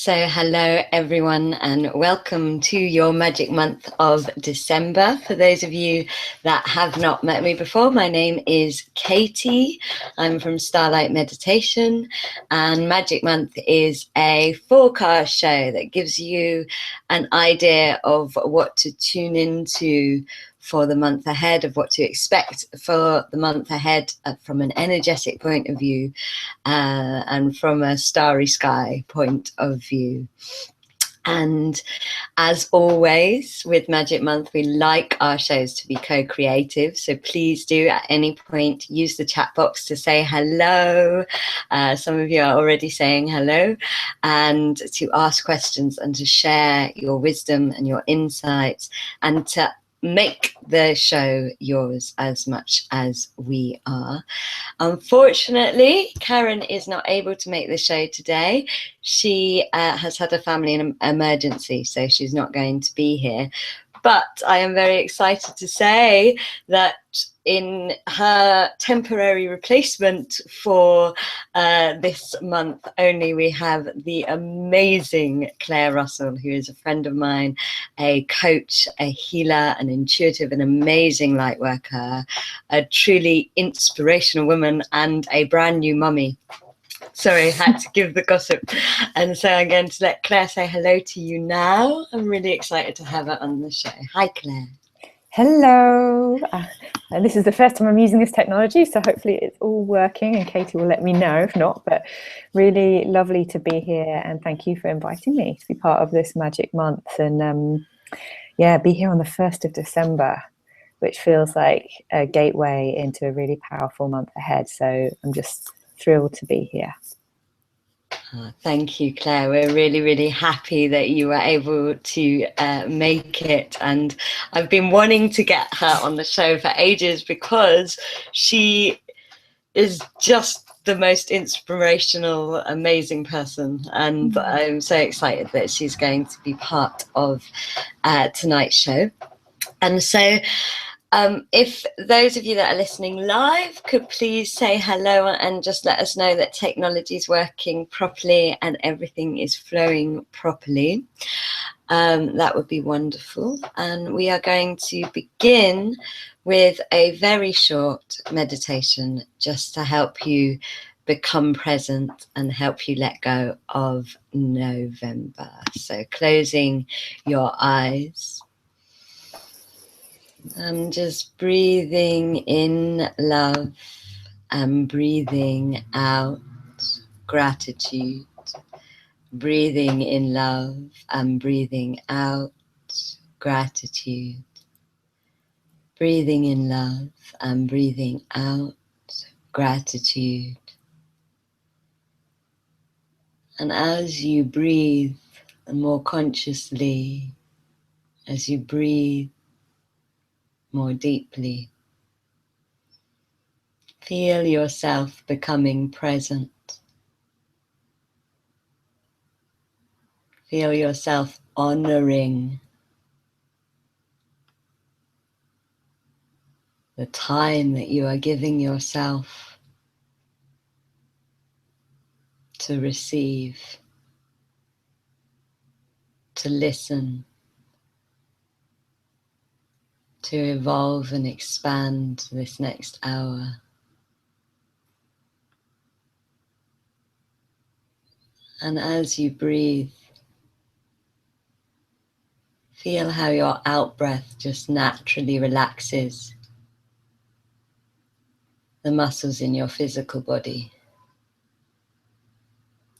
So hello everyone and welcome to your magic month of December. For those of you that have not met me before, my name is Katie. I'm from Starlight Meditation, and Magic Month is a forecast show that gives you an idea of what to tune into for the month ahead, of what to expect for the month ahead from an energetic point of view and from a starry sky point of view. And as always with Magic Month, we like our shows to be co-creative. So please do at any point use the chat box to say hello. Some of you are already saying hello, and to ask questions and to share your wisdom and your insights and to make the show yours as much as we are. Unfortunately, Karen is not able to make the show today. She has had a family emergency, so she's not going to be here. But I am very excited to say that in her temporary replacement for this month only, we have the amazing Claire Russell, who is a friend of mine, a coach, a healer, an intuitive, an amazing light worker, a truly inspirational woman, and a brand new mummy. Sorry, I had to give the gossip. And so I'm going to let Claire say hello to you now. I'm really excited to have her on the show. Hi, Claire. Hello. This is the first time I'm using this technology, so hopefully it's all working, and Katie will let me know if not. But really lovely to be here, and thank you for inviting me to be part of this magic month. And be here on the 1st of December, which feels like a gateway into a really powerful month ahead. So I'm just thrilled to be here. Thank you, Claire. We're really, really happy that you were able to make it. And I've been wanting to get her on the show for ages because she is just the most inspirational, amazing person. And I'm so excited that she's going to be part of tonight's show. And so if those of you that are listening live could please say hello and just let us know that technology is working properly and everything is flowing properly. That would be wonderful. And we are going to begin with a very short meditation just to help you become present and help you let go of November. So closing your eyes. And just breathing in love and breathing out gratitude. Breathing in love and breathing out gratitude. Breathing in love and breathing out gratitude. And as you breathe more consciously, as you breathe more deeply, feel yourself becoming present. Feel yourself honoring the time that you are giving yourself to receive, to listen, to evolve and expand this next hour. And as you breathe, feel how your out-breath just naturally relaxes the muscles in your physical body.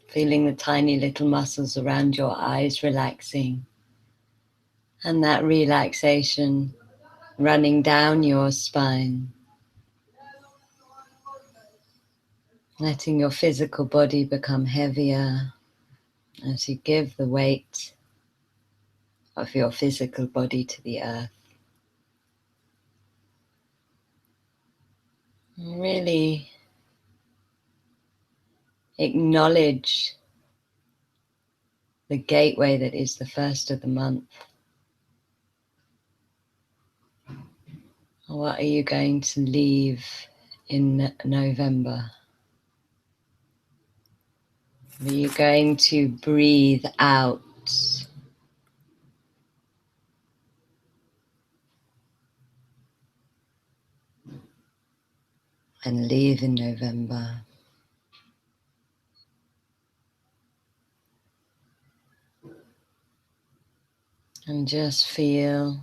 Feeling the tiny little muscles around your eyes relaxing, and that relaxation running down your spine. Letting your physical body become heavier as you give the weight of your physical body to the earth. And really acknowledge the gateway that is the first of the month. What are you going to leave in November? You're going to breathe out and leave in November. And just feel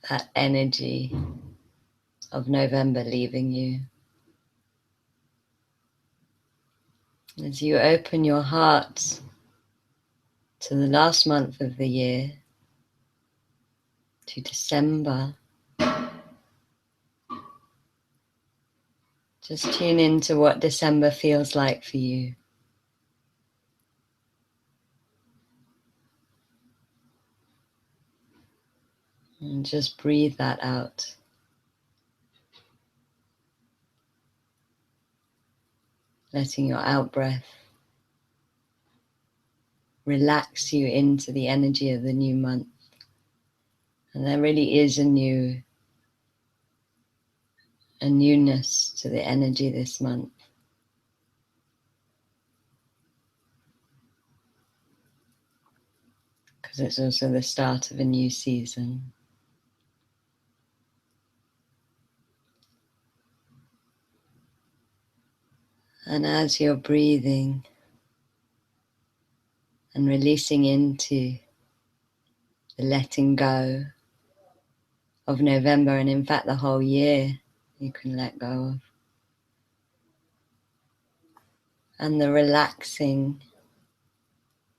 that energy of November leaving you. As you open your heart to the last month of the year, to December, just tune into what December feels like for you. And just breathe that out. Letting your out-breath relax you into the energy of the new month. And there really is a newness to the energy this month. Because it's also the start of a new season. And as you're breathing and releasing into the letting go of November, and in fact the whole year you can let go of, and the relaxing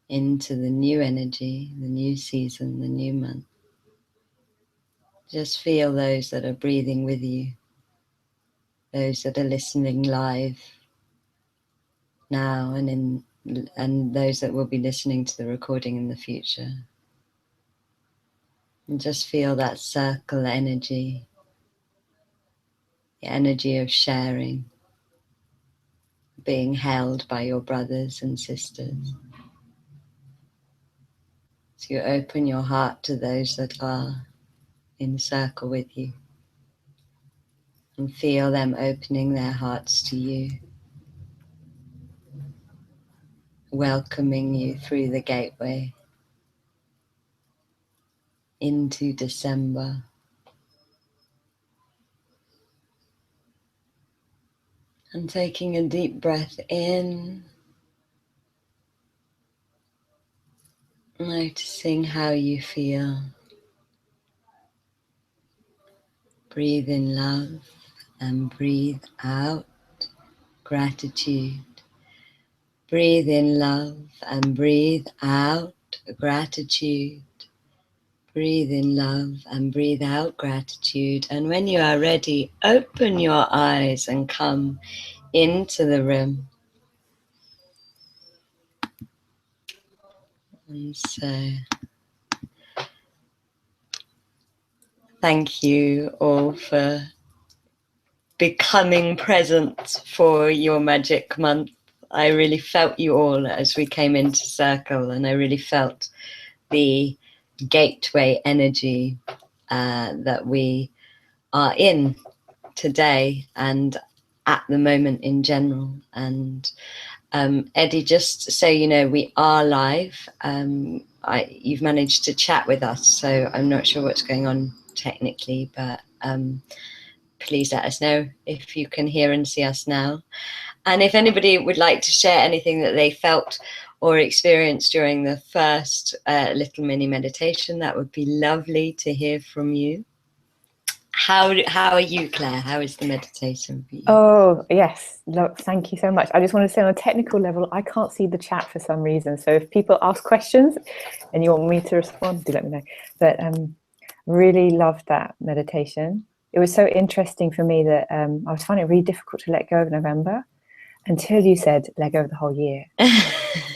into the new energy, the new season, the new month. Just feel those that are breathing with you, those that are listening live now, and those that will be listening to the recording in the future. And just feel that circle energy, the energy of sharing, being held by your brothers and sisters. So you open your heart to those that are in circle with you, and feel them opening their hearts to you, welcoming you through the gateway into December. And taking a deep breath in, noticing how you feel. Breathe in love and breathe out gratitude. Breathe in love and breathe out gratitude. Breathe in love and breathe out gratitude. And when you are ready, open your eyes and come into the room. And so, thank you all for becoming present for your magic month. I really felt you all as we came into circle, and I really felt the gateway energy that we are in today and at the moment in general. And Eddie, just so you know, we are live. You've managed to chat with us, so I'm not sure what's going on technically, but please let us know if you can hear and see us now. And if anybody would like to share anything that they felt or experienced during the first little mini meditation, that would be lovely to hear from you. How are you, Claire? How is the meditation for you? Oh, yes. Look, thank you so much. I just want to say on a technical level, I can't see the chat for some reason. So if people ask questions and you want me to respond, do let me know. But really loved that meditation. It was so interesting for me that I was finding it really difficult to let go of November until you said let go of the whole year.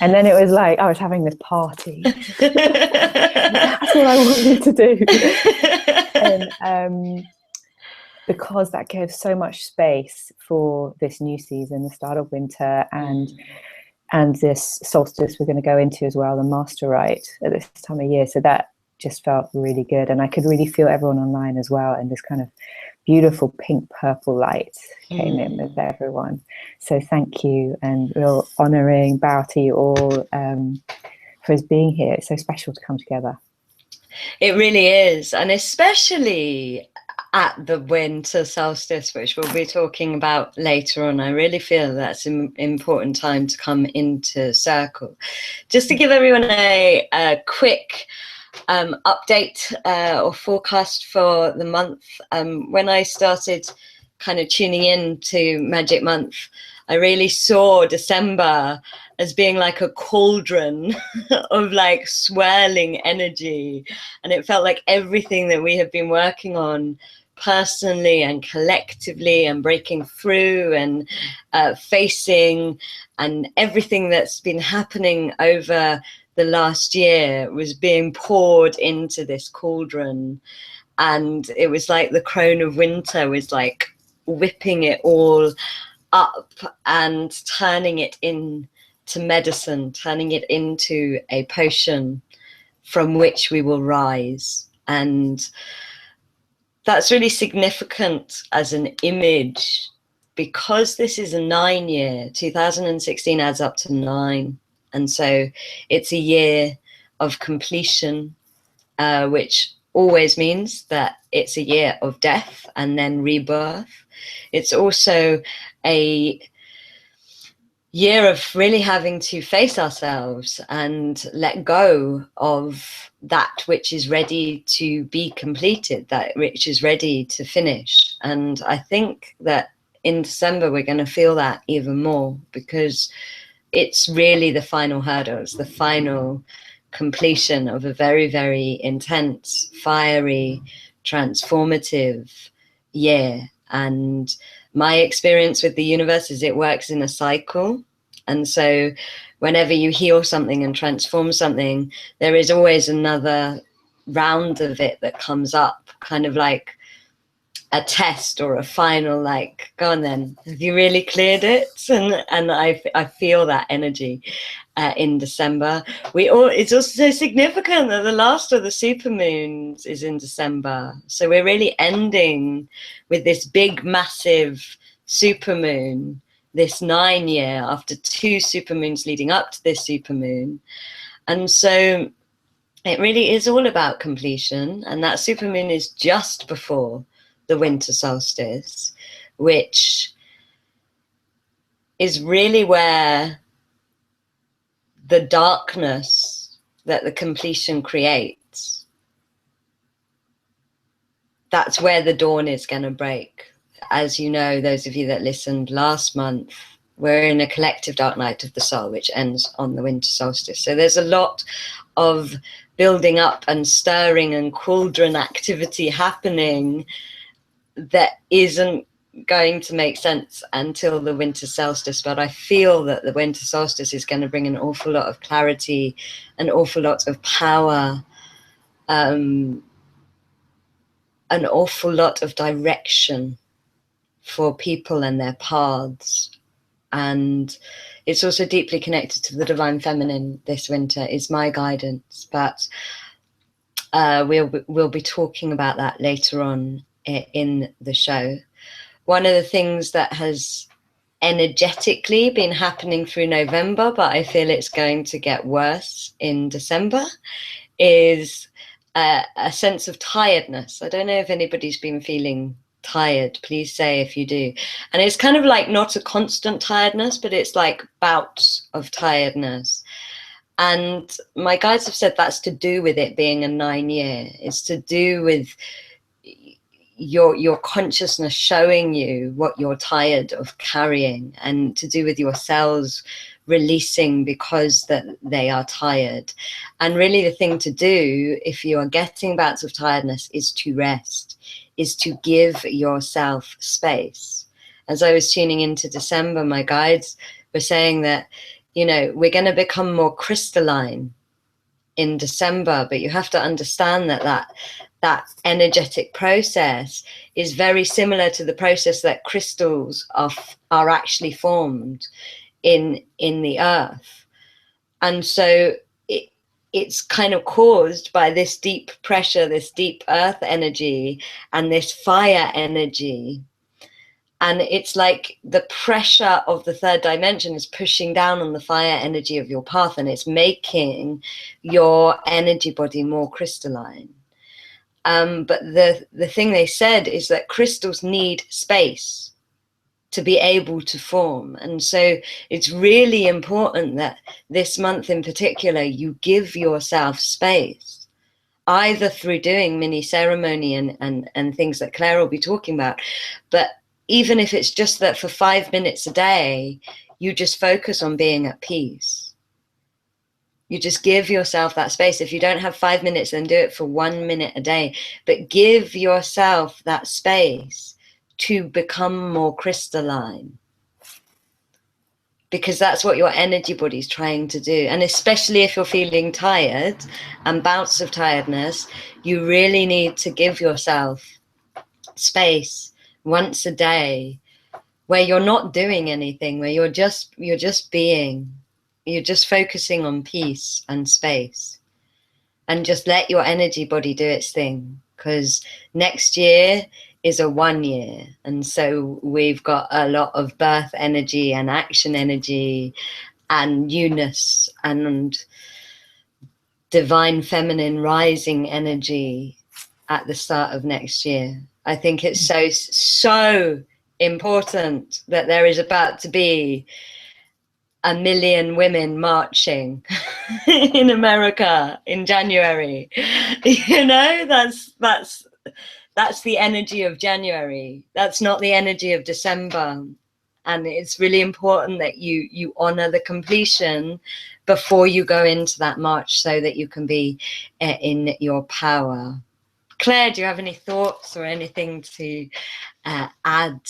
And then it was like I was having this party. That's what I wanted to do. And because that gives so much space for this new season, the start of winter, and this solstice we're going to go into as well, the master rite at this time of year. So that just felt really good, and I could really feel everyone online as well, and this kind of beautiful pink purple light came in with everyone. So thank you, and real honouring bow to you all for us being here. It's so special to come together. It really is, and especially at the winter solstice, which we'll be talking about later on. I really feel that's an important time to come into circle. Just to give everyone a quick update or forecast for the month. When I started kind of tuning in to Magic Month, I really saw December as being like a cauldron of like swirling energy, and it felt like everything that we have been working on personally and collectively and breaking through and facing, and everything that's been happening over the last year was being poured into this cauldron. And it was like the crone of winter was like whipping it all up and turning it into medicine, turning it into a potion from which we will rise. And that's really significant as an image, because this is a 9 year, 2016 adds up to 9. And so it's a year of completion, which always means that it's a year of death and then rebirth. It's also a year of really having to face ourselves and let go of that which is ready to be completed, that which is ready to finish. And I think that in December we're going to feel that even more, because it's really the final hurdle. It's the final completion of a very, very intense, fiery, transformative year. And my experience with the universe is it works in a cycle. And so whenever you heal something and transform something, there is always another round of it that comes up, kind of like a test or a final, like, go on then, have you really cleared it? And I feel that energy in December. It's also significant that the last of the supermoons is in December, so we're really ending with this big massive supermoon, this 9 year after 2 supermoons leading up to this supermoon. And so it really is all about completion, and that supermoon is just before the winter solstice, which is really where the darkness that the completion creates, that's where the dawn is going to break. As you know, those of you that listened last month, we're in a collective dark night of the soul, which ends on the winter solstice. So there's a lot of building up and stirring and cauldron activity happening that isn't going to make sense until the winter solstice. But I feel that the winter solstice is going to bring an awful lot of clarity, an awful lot of power, an awful lot of direction for people and their paths. And it's also deeply connected to the divine feminine. This winter is my guidance, but we'll be talking about that later on in the show. One of the things that has energetically been happening through November, but I feel it's going to get worse in December, is a sense of tiredness. I don't know if anybody's been feeling tired. Please say if you do. And it's kind of like not a constant tiredness, but it's like bouts of tiredness. And my guides have said that's to do with it being a 9 year. It's to do with your consciousness showing you what you're tired of carrying, and to do with your cells releasing because that they are tired. And really the thing to do if you are getting bouts of tiredness is to rest, is to give yourself space. As I was tuning into December, my guides were saying that, you know, we're going to become more crystalline in December, but you have to understand that energetic process is very similar to the process that crystals are actually formed in the earth. And so it's kind of caused by this deep pressure, this deep earth energy, and this fire energy. And it's like the pressure of the third dimension is pushing down on the fire energy of your path, and it's making your energy body more crystalline. But the thing they said is that crystals need space to be able to form. And so it's really important that this month in particular, you give yourself space, either through doing mini ceremony and things that Claire will be talking about. But even if it's just that for 5 minutes a day, you just focus on being at peace. You just give yourself that space. If you don't have 5 minutes, then do it for 1 minute a day. But give yourself that space to become more crystalline, because that's what your energy body is trying to do. And especially if you're feeling tired and bouts of tiredness, you really need to give yourself space once a day where you're not doing anything, where you're just being, you're just focusing on peace and space, and just let your energy body do its thing, because next year is a 1 year. And so we've got a lot of birth energy and action energy and newness and divine feminine rising energy at the start of next year. I think it's so important that there is about to be 1 million women marching in America in January. You know, that's the energy of January. That's not the energy of December. And it's really important that you honor the completion before you go into that march, so that you can be in your power. Claire, do you have any thoughts or anything to add?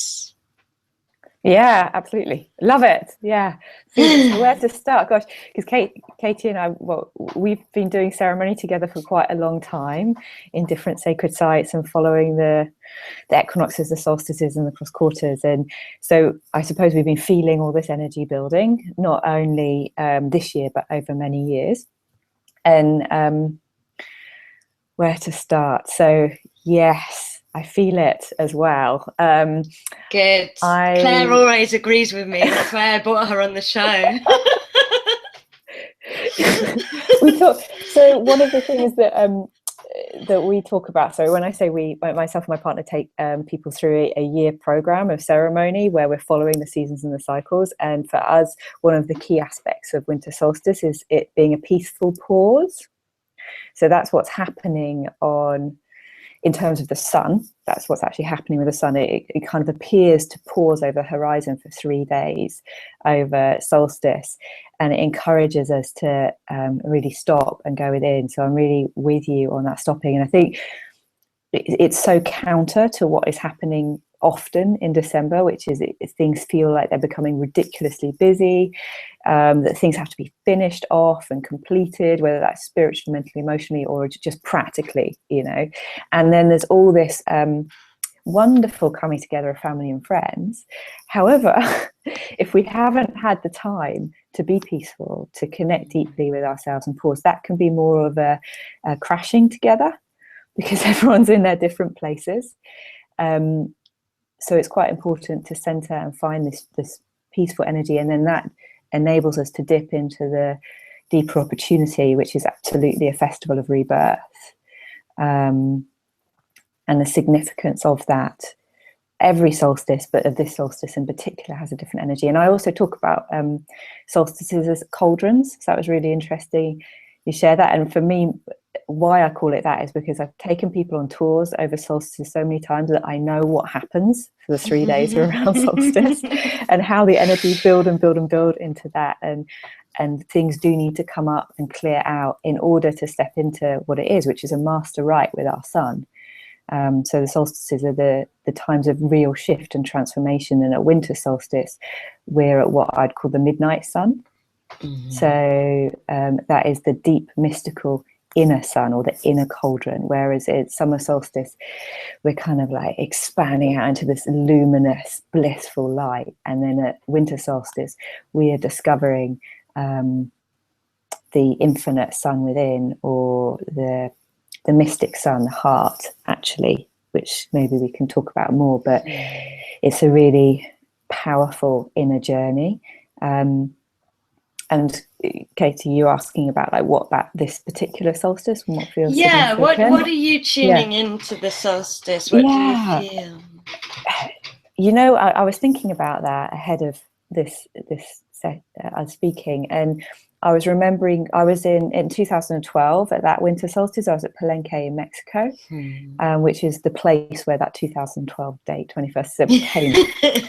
Yeah, absolutely. Love it. Yeah. So where to start? Gosh, because Katie and I, well, we've been doing ceremony together for quite a long time in different sacred sites and following the equinoxes, the solstices and the cross quarters. And so I suppose we've been feeling all this energy building, not only this year, but over many years. And where to start? So yes, I feel it as well. Good. Claire always agrees with me. That's why I brought her on the show. We talk. So one of the things that we talk about. So when I say we, myself and my partner take people through a year program of ceremony where we're following the seasons and the cycles. And for us, one of the key aspects of winter solstice is it being a peaceful pause. So that's what's happening in terms of the sun. That's what's actually happening with the sun. It kind of appears to pause over the horizon for 3 days over solstice, and it encourages us to really stop and go within. So I'm really with you on that stopping. And I think it's so counter to what is happening often in December, which is things feel like they're becoming ridiculously busy, that things have to be finished off and completed, whether that's spiritually, mentally, emotionally, or just practically, you know. And then there's all this wonderful coming together of family and friends. However, if we haven't had the time to be peaceful, to connect deeply with ourselves and pause, that can be more of a crashing together, because everyone's in their different places. So it's quite important to center and find this peaceful energy, and then that enables us to dip into the deeper opportunity, which is absolutely a festival of rebirth, and the significance of that. Every solstice, but of this solstice in particular, has a different energy. And I also talk about solstices as cauldrons, so that was really interesting you share that. And for me, why I call it that is because I've taken people on tours over solstice so many times that I know what happens for the 3 days around solstice, and how the energies build and build and build into that, and things do need to come up and clear out in order to step into what it is, which is a master rite with our sun. So the solstices are the times of real shift and transformation, and at winter solstice we're at what I'd call the midnight sun. So that is the deep mystical inner sun, or the inner cauldron, whereas at summer solstice we're kind of like expanding out into this luminous blissful light, and then at winter solstice we are discovering the infinite sun within, or the mystic sun, the heart, actually, which maybe we can talk about more, but it's a really powerful inner journey. And Katie, you asking about like what about this particular solstice and what feels significant? What are you tuning into the solstice? What do you feel? You know, I was thinking about that ahead of this speaking, and I was remembering I was in 2012 at that winter solstice. I was at Palenque in Mexico, which is the place where that 2012 date, 21st, came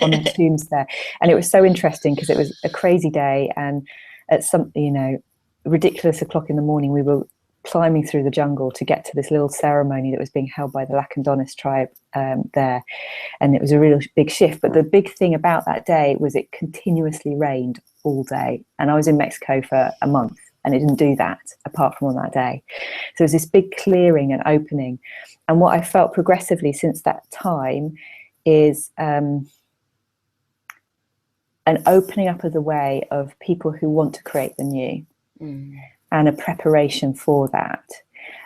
on the tombs there. And it was so interesting because it was a crazy day, and at some, you know, ridiculous o'clock in the morning, we were climbing through the jungle to get to this little ceremony that was being held by the Lacandonis tribe there. And it was a real big shift. But the big thing about that day was it continuously rained all day. And I was in Mexico for a month and it didn't do that apart from on that day. So it was this big clearing and opening. And what I felt progressively since that time is an opening up of the way of people who want to create the new. And a preparation for that.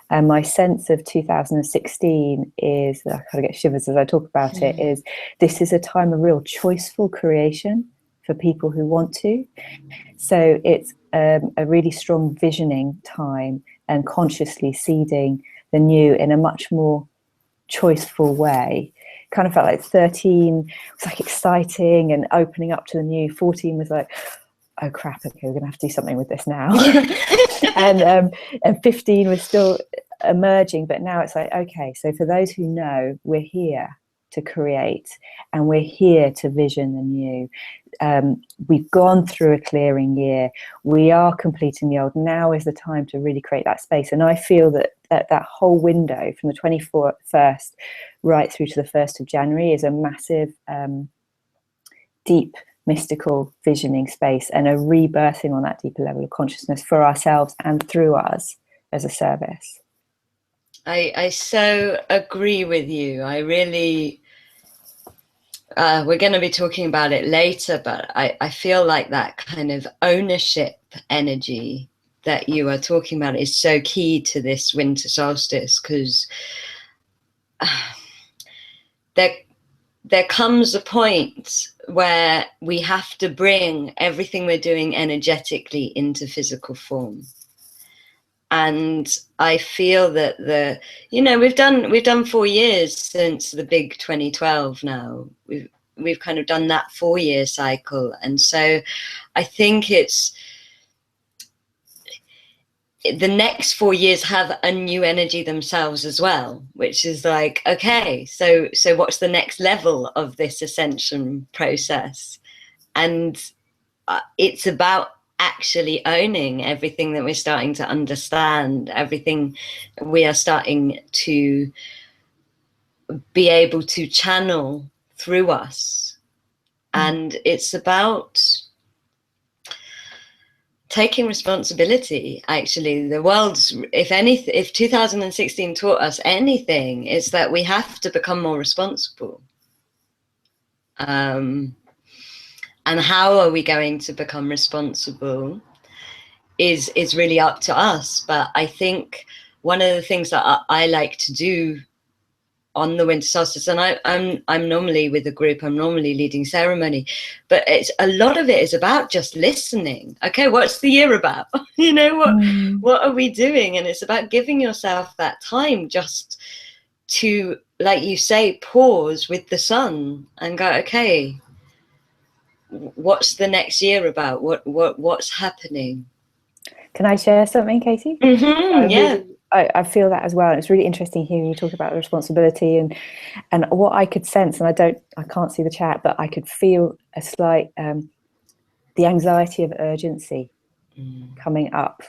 And my sense of 2016 is, I kind of get shivers as I talk about it, is this is a time of real choiceful creation for people who want to. So it's a really strong visioning time and consciously seeding the new in a much more choiceful way. Kind of felt like 13 was like exciting and opening up to the new. 14 was like, oh crap, okay, we're gonna have to do something with this now. and 15 was still emerging, but now it's like, okay, so for those who know, we're here to create and we're here to vision the new. We've gone through a clearing year, we are completing the old. Now is the time to really create that space. And I feel that that whole window from the 21st right through to the 1st of January is a massive deep mystical visioning space and a rebirthing on that deeper level of consciousness for ourselves and through us as a service. I so agree with you. I really, we're going to be talking about it later, but I feel like that kind of ownership energy that you are talking about is so key to this winter solstice, because there comes a point where we have to bring everything we're doing energetically into physical form. And I feel that we've done 4 years since the big 2012 now. We've kind of done that 4-year cycle. And so I think it's the next 4 years have a new energy themselves as well, which is like, okay, so what's the next level of this ascension process? And it's about actually owning everything that we're starting to understand, everything we are starting to be able to channel through us. And it's about taking responsibility. Actually, the world's, if 2016 taught us anything, it's that we have to become more responsible. And how are we going to become responsible is really up to us. But I think one of the things that I like to do on the winter solstice, and I'm normally with a group, I'm normally leading ceremony, but it's a lot of it is about just listening. Okay, what's the year about? What are we doing? And it's about giving yourself that time just to, like you say, pause with the sun and go, okay, what's the next year about? What's happening? Can I share something, Katie? Yeah. I feel that as well. And it's really interesting hearing you talk about responsibility and what I could sense, and I can't see the chat, but I could feel a slight the anxiety of urgency coming up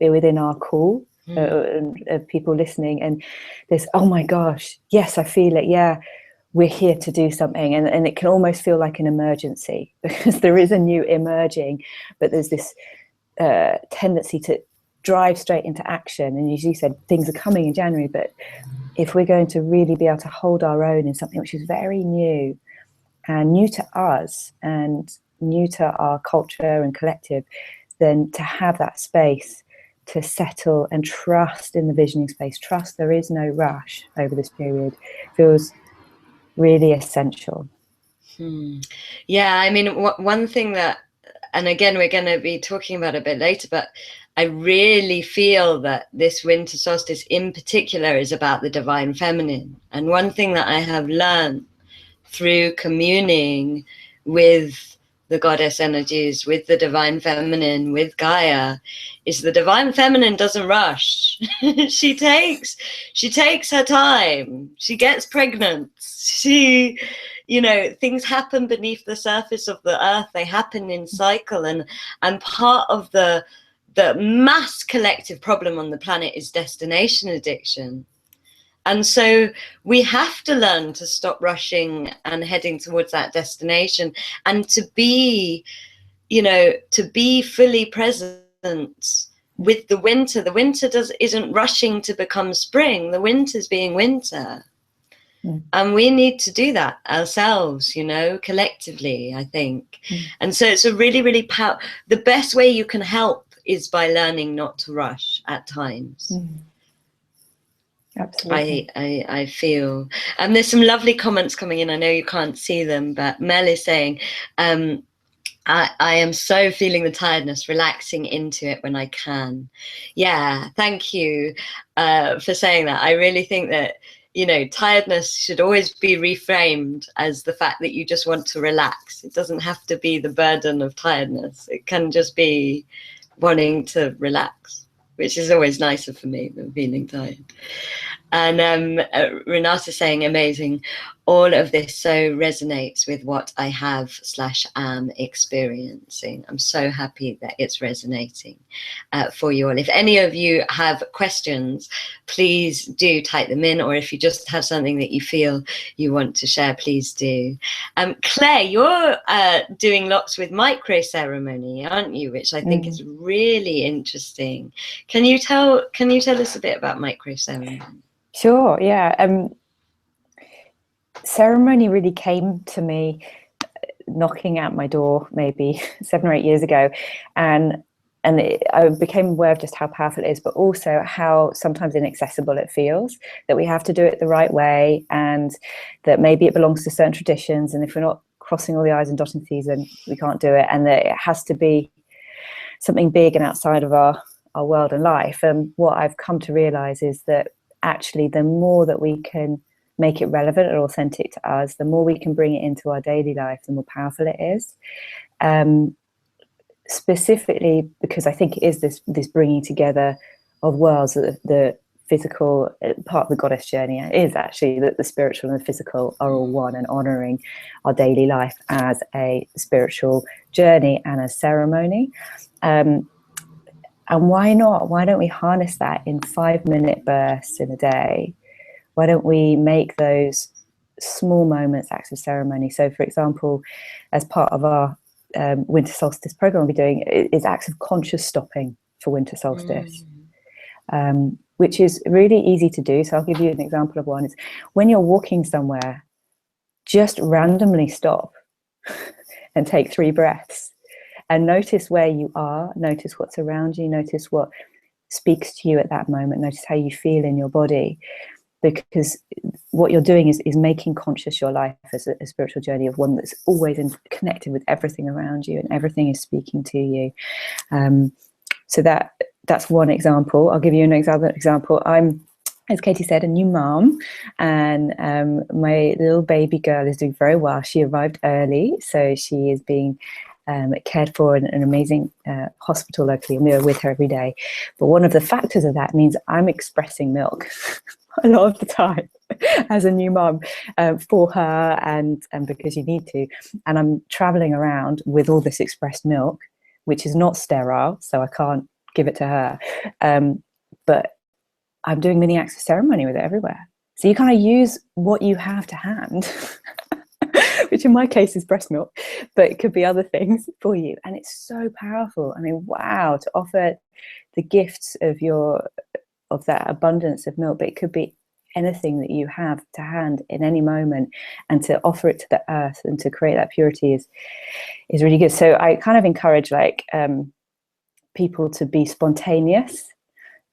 within our call of people listening, and this, oh my gosh, yes, I feel it, yeah, we're here to do something, and it can almost feel like an emergency because there is a new emerging, but there's this tendency to drive straight into action. And as you said, things are coming in January, but if we're going to really be able to hold our own in something which is very new and new to us and new to our culture and collective, then to have that space to settle and trust in the visioning space. Trust there is no rush over this period feels really essential. Yeah, I mean, one thing that, and again, we're going to be talking about it a bit later, but I really feel that this winter solstice in particular is about the divine feminine. And one thing that I have learned through communing with the goddess energies, with the divine feminine, with Gaia, is the divine feminine doesn't rush. she takes her time. She gets pregnant. She, you know, things happen beneath the surface of the earth. They happen in cycle, and part of the mass collective problem on the planet is destination addiction. And so we have to learn to stop rushing and heading towards that destination, and to be, you know, to be fully present with the winter. The winter isn't rushing to become spring. The winter's being winter. And we need to do that ourselves, you know, collectively, I think. And so it's a really, really the best way you can help is by learning not to rush at times. Absolutely. I feel, and there's some lovely comments coming in. I know you can't see them, but Mel is saying, I am so feeling the tiredness, relaxing into it when I can. Yeah, thank you for saying that. I really think that, you know, tiredness should always be reframed as the fact that you just want to relax. It doesn't have to be the burden of tiredness. It can just be wanting to relax, which is always nicer for me than feeling tired. And Renata saying, amazing. All of this so resonates with what I have/am experiencing. I'm so happy that it's resonating for you all. If any of you have questions, please do type them in, or if you just have something that you feel you want to share, please do. Claire, you're doing lots with micro ceremony, aren't you? Which I think is really interesting. Can you tell us a bit about micro ceremony? Sure, yeah. Ceremony really came to me knocking at my door maybe 7 or 8 years ago, and I became aware of just how powerful it is, but also how sometimes inaccessible it feels, that we have to do it the right way, and that maybe it belongs to certain traditions, and if we're not crossing all the I's and dotting T's, then we can't do it, and that it has to be something big and outside of our world and life. And what I've come to realize is that actually the more that we can make it relevant and authentic to us, the more we can bring it into our daily life, the more powerful it is. Specifically because I think it is this bringing together of worlds, the physical part of the goddess journey is actually that the spiritual and the physical are all one, and honoring our daily life as a spiritual journey and a ceremony. And why not? Why don't we harness that in 5-minute bursts in a day? Why don't we make those small moments acts of ceremony? So, for example, as part of our winter solstice program we'll be doing is acts of conscious stopping for winter solstice, which is really easy to do. So I'll give you an example of one. It's when you're walking somewhere, just randomly stop and take 3 breaths. And notice where you are, notice what's around you, notice what speaks to you at that moment, notice how you feel in your body. Because what you're doing is making conscious your life as a spiritual journey of one that's always connected with everything around you, and everything is speaking to you. So that's one example. I'll give you an example. I'm, as Katie said, a new mom, and my little baby girl is doing very well. She arrived early, so she is being cared for in an amazing hospital locally, and we are with her every day. But one of the factors of that means I'm expressing milk a lot of the time as a new mom for her, and because you need to. And I'm traveling around with all this expressed milk, which is not sterile, so I can't give it to her. But I'm doing mini acts of ceremony with it everywhere. So you kind of use what you have to hand, which in my case is breast milk, but it could be other things for you. And it's so powerful. I mean, wow, to offer the gifts of that abundance of milk, but it could be anything that you have to hand in any moment, and to offer it to the earth and to create that purity is really good. So I kind of encourage people to be spontaneous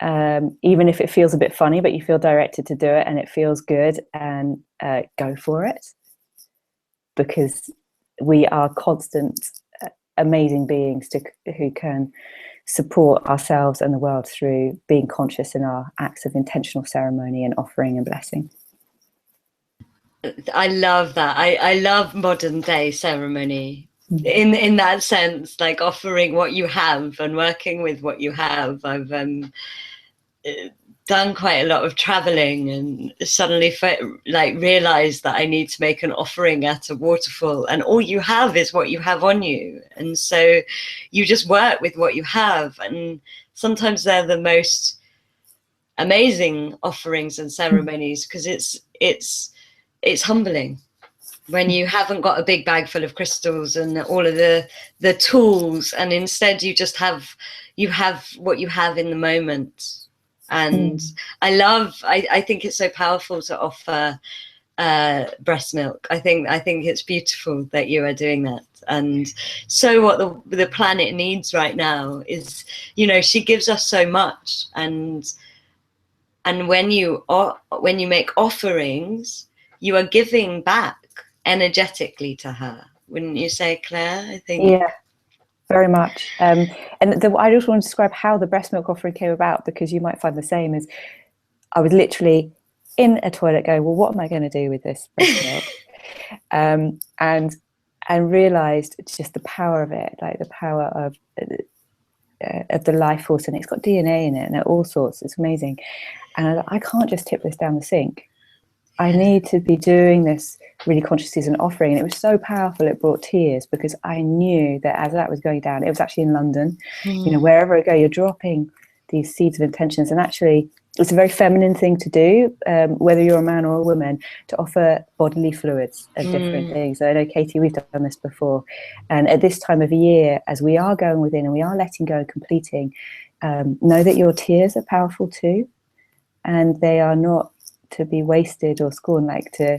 even if it feels a bit funny, but you feel directed to do it and it feels good, and go for it, because we are constant, amazing beings who can support ourselves and the world through being conscious in our acts of intentional ceremony and offering and blessing. I love that. I love modern day ceremony in that sense, like offering what you have and working with what you have. I've done quite a lot of traveling and suddenly realized that I need to make an offering at a waterfall, and all you have is what you have on you, and so you just work with what you have, and sometimes they're the most amazing offerings and ceremonies, because it's humbling when you haven't got a big bag full of crystals and all of the tools, and instead you just have what you have in the moment. And I think it's so powerful to offer breast milk. I think it's beautiful that you are doing that. And so what the planet needs right now is, she gives us so much, and when you make offerings, you are giving back energetically to her, wouldn't you say, Claire? I think. Yeah, very much. And I just want to describe how the breast milk offering came about, because you might find the same. As I was literally in a toilet going, well, what am I going to do with this breast milk? And realized just the power of it, like the power of the life force, and it's got DNA in it and all sorts. It's amazing. And I can't just tip this down the sink. I need to be doing this really consciously as an offering. And it was so powerful, it brought tears, because I knew that as that was going down, it was actually in London, wherever I go, you're dropping these seeds of intentions. And actually, it's a very feminine thing to do, whether you're a man or a woman, to offer bodily fluids of different things. I know, Katie, we've done this before. And at this time of year, as we are going within and we are letting go and completing, know that your tears are powerful too. And they are not to be wasted or scorned. Like, to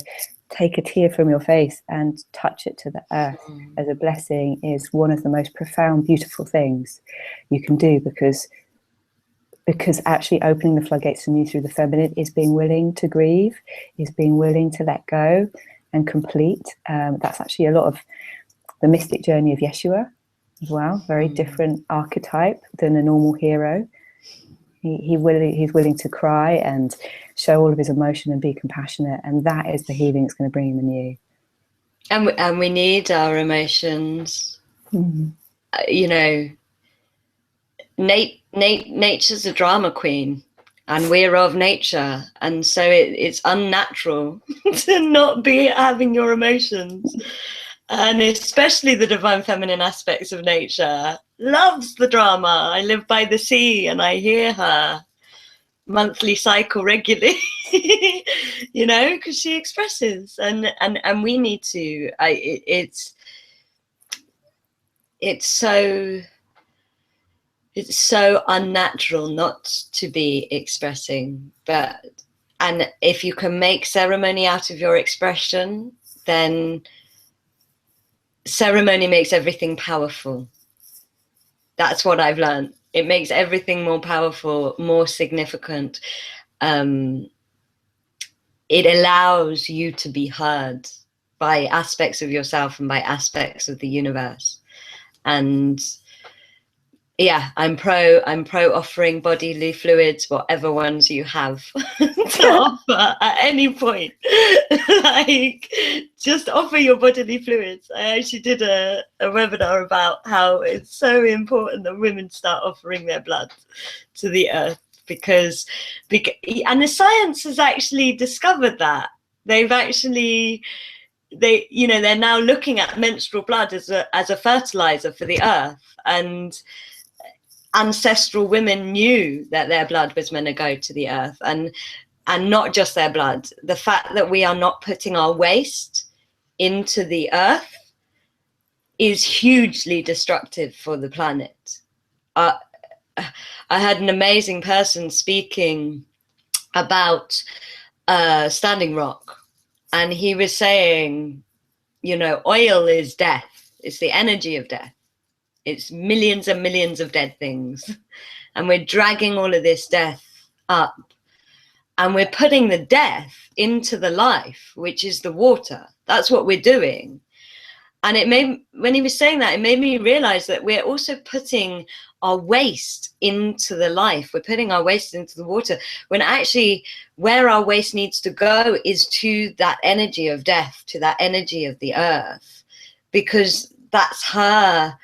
take a tear from your face and touch it to the earth as a blessing is one of the most profound, beautiful things you can do, because actually opening the floodgates anew through the feminine is being willing to grieve, is being willing to let go and complete. That's actually a lot of the mystic journey of Yeshua as well. Very different archetype than a normal hero. He's willing to cry and show all of his emotion and be compassionate, and that is the healing that's going to bring him anew. And we need our emotions. Nature's a drama queen, and we're of nature, and so it's unnatural to not be having your emotions. And especially the divine feminine aspects of nature loves the drama. I live by the sea and I hear her monthly cycle regularly, because she expresses, and we need to. It's so unnatural not to be expressing, and if you can make ceremony out of your expression, then ceremony makes everything powerful. That's what I've learned. It makes everything more powerful, more significant. It allows you to be heard by aspects of yourself and by aspects of the universe. And yeah, I'm pro offering bodily fluids, whatever ones you have to offer at any point. Like, just offer your bodily fluids. I actually did a webinar about how it's so important that women start offering their blood to the earth, because and the science has actually discovered that. They're now looking at menstrual blood as a fertilizer for the earth, and ancestral women knew that their blood was meant to go to the earth, and not just their blood. The fact that we are not putting our waste into the earth is hugely destructive for the planet. I had an amazing person speaking about Standing Rock, and he was saying, oil is death. It's the energy of death. It's millions and millions of dead things. and we're dragging all of this death up, and we're putting the death into the life, which is the water. That's what we're doing. And it made, when he was saying that, it made me realize that we're also putting our waste into the life. We're putting our waste into the water, when actually where our waste needs to go is to that energy of death, to that energy of the earth, because that's her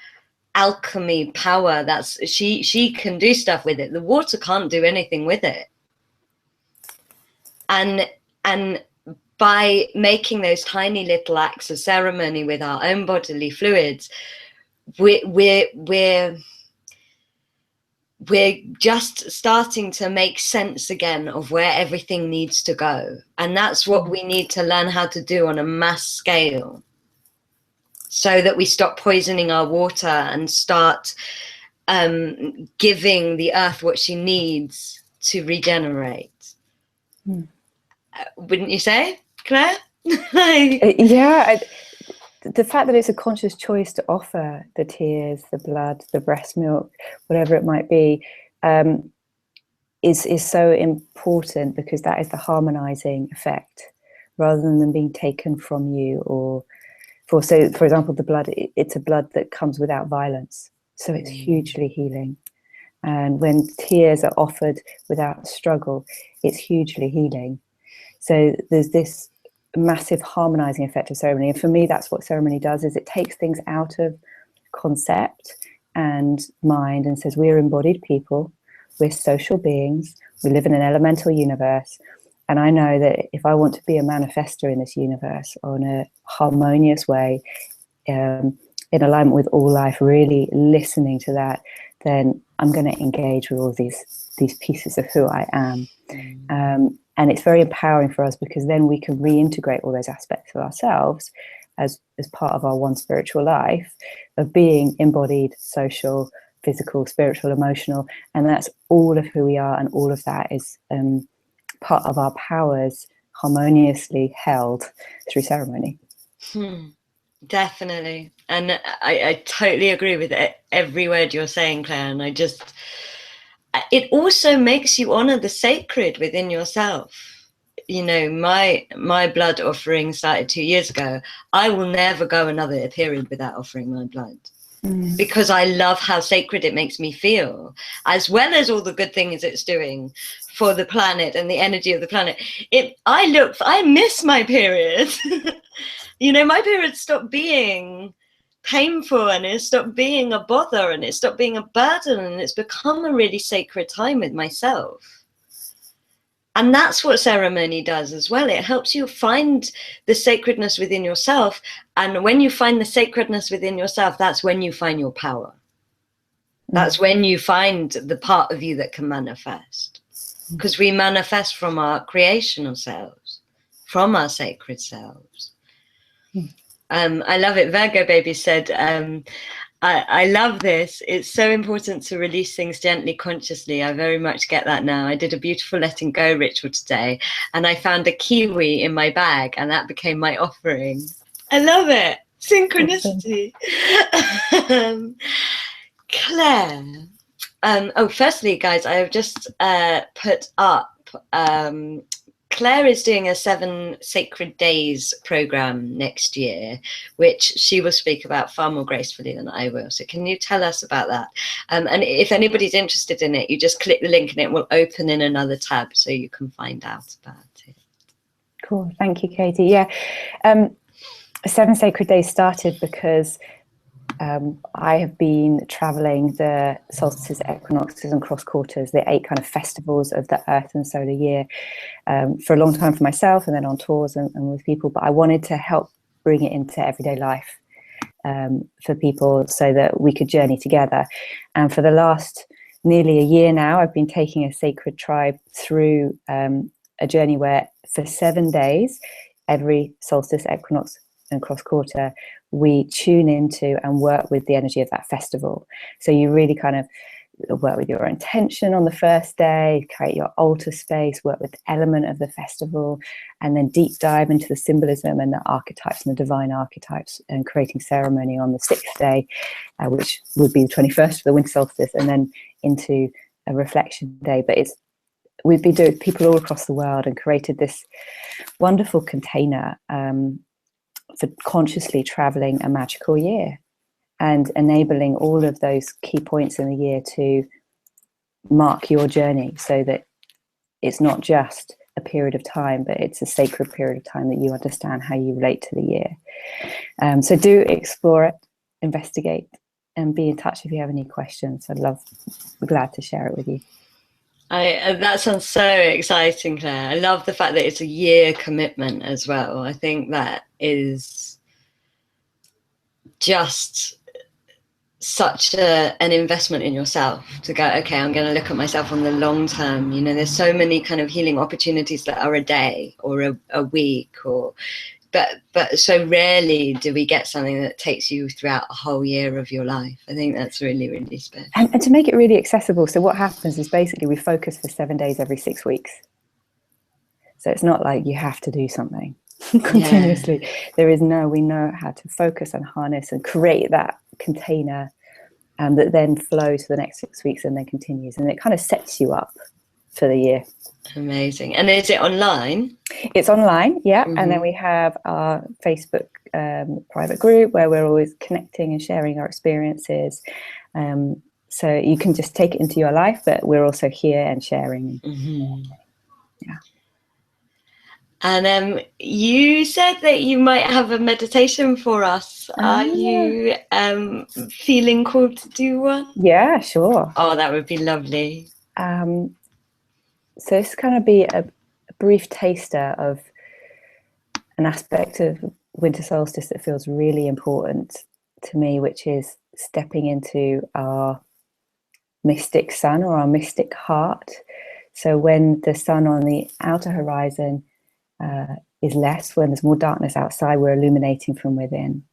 alchemy power. That's she can do stuff with it. The water can't do anything with it. And by making those tiny little acts of ceremony with our own bodily fluids, we're just starting to make sense again of where everything needs to go. And that's what we need to learn how to do on a mass scale, so that we stop poisoning our water and start giving the earth what she needs to regenerate. Wouldn't you say, Claire? Yeah, the fact that it's a conscious choice to offer the tears, the blood, the breast milk, whatever it might be, is so important, because that is the harmonizing effect, rather than them being taken from you. Or for example, the blood, it's a blood that comes without violence, so it's hugely healing. And when tears are offered without struggle, it's hugely healing. So there's this massive harmonizing effect of ceremony. And for me, that's what ceremony does, is it takes things out of concept and mind and says, we're embodied people, we're social beings, we live in an elemental universe. And I know that if I want to be a manifestor in this universe on a harmonious way, in alignment with all life, really listening to that, then I'm going to engage with all these pieces of who I am. And it's very empowering for us, because then we can reintegrate all those aspects of ourselves as part of our one spiritual life of being embodied, social, physical, spiritual, emotional. And that's all of who we are. And all of that is part of our powers harmoniously held through ceremony. Definitely. And I totally agree with every word you're saying, Claire. And it also makes you honor the sacred within yourself. You know, my blood offering started 2 years ago. I will never go another period without offering my blood, because I love how sacred it makes me feel, as well as all the good things it's doing for the planet and the energy of the planet. I miss my period. You know, my period stopped being painful, and it stopped being a bother, and it stopped being a burden, and it's become a really sacred time with myself. And that's what ceremony does as well. It helps you find the sacredness within yourself. And when you find the sacredness within yourself, that's when you find your power. That's when you find the part of you that can manifest. Because we manifest from our creational selves, from our sacred selves. I love it. Virgo Baby said, I love this. It's so important to release things gently, consciously. I very much get that now. I did a beautiful letting go ritual today, and I found a kiwi in my bag, and that became my offering. I love it. Synchronicity. Claire. Firstly, guys, I have just put up Claire is doing a 7 Sacred Days program next year, which she will speak about far more gracefully than I will. So can you tell us about that? And if anybody's interested in it, you just click the link and it will open in another tab so you can find out about it. Cool. Thank you, Katie. Yeah. 7 Sacred Days started because I have been traveling the solstices, equinoxes and cross quarters, the 8 kind of festivals of the earth and solar year, for a long time for myself, and then on tours and with people. But I wanted to help bring it into everyday life for people, so that we could journey together. And for the last nearly a year now, I've been taking a sacred tribe through a journey where for 7 days, every solstice, equinox and cross quarter, we tune into and work with the energy of that festival. So you really kind of work with your intention on the first day, create your altar space, work with the element of the festival, and then deep dive into the symbolism and the archetypes and the divine archetypes, and creating ceremony on the 6th day, which would be the 21st for the winter solstice, and then into a reflection day, but we've been doing people all across the world and created this wonderful container for consciously traveling a magical year and enabling all of those key points in the year to mark your journey, so that it's not just a period of time, but it's a sacred period of time that you understand how you relate to the year. So do explore it, investigate, and be in touch if you have any questions. Be glad to share it with you. That sounds so exciting, Claire. I love the fact that it's a year commitment as well. I think that is just such an investment in yourself to go, okay, I'm going to look at myself on the long term. You know, there's so many kind of healing opportunities that are a day or a week, but so rarely do we get something that takes you throughout a whole year of your life. I think that's really, really special. And to make it really accessible. So what happens is basically we focus for 7 days every 6 weeks. So it's not like you have to do something continuously. Yeah. We know how to focus and harness and create that container that then flows for the next 6 weeks and then continues. And it kind of sets you up for the year. Amazing. And is it online? It's online, yeah. Mm-hmm. And then we have our Facebook private group where we're always connecting and sharing our experiences. So you can just take it into your life, but we're also here and sharing. Mm-hmm. Yeah. And you said that you might have a meditation for us. Are you feeling called to do one? Yeah, sure. Oh, that would be lovely. So this kind of be a brief taster of an aspect of winter solstice that feels really important to me, which is stepping into our mystic sun or our mystic heart. So when the sun on the outer horizon is less, when there's more darkness outside, we're illuminating from within.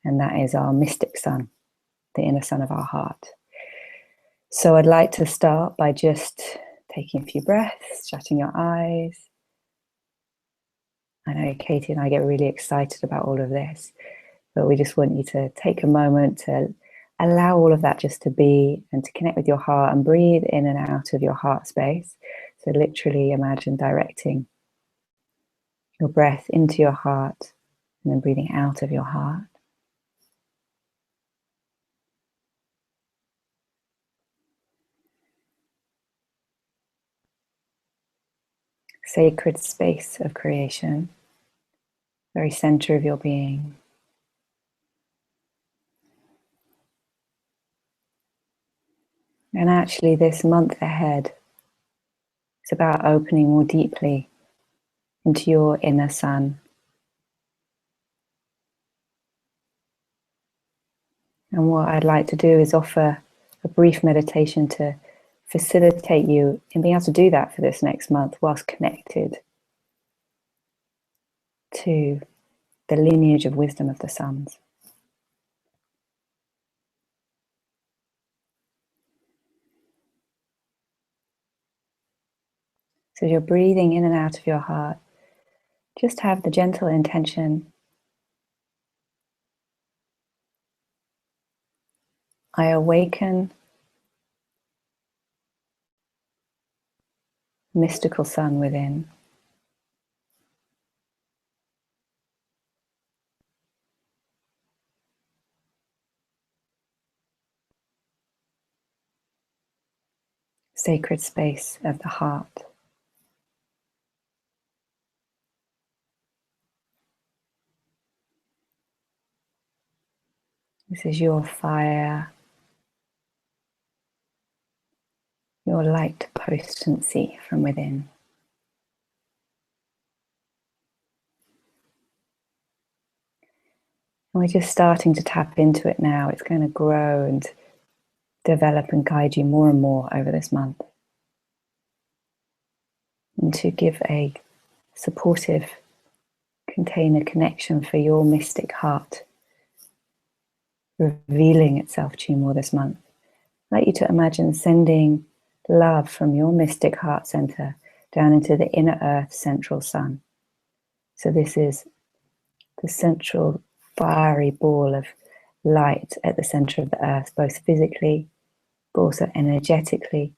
And that is our mystic sun, the inner sun of our heart. So I'd like to start by just taking a few breaths, shutting your eyes. I know Katie and I get really excited about all of this, but we just want you to take a moment to allow all of that just to be and to connect with your heart and breathe in and out of your heart space. So literally imagine directing your breath into your heart and then breathing out of your heart. Sacred space of creation, very center of your being. And actually this month ahead, it's about opening more deeply into your inner sun. And what I'd like to do is offer a brief meditation to facilitate you in being able to do that for this next month whilst connected to the lineage of wisdom of the suns. So as you're breathing in and out of your heart, just have the gentle intention, I awaken mystical sun within. Sacred space of the heart. This is your fire, your light potency from within. And we're just starting to tap into it now. It's going to grow and develop and guide you more and more over this month. And to give a supportive container connection for your mystic heart, revealing itself to you more this month. I'd like you to imagine sending love from your mystic heart center down into the inner earth central sun. So this is the central fiery ball of light at the center of the earth, both physically but also energetically,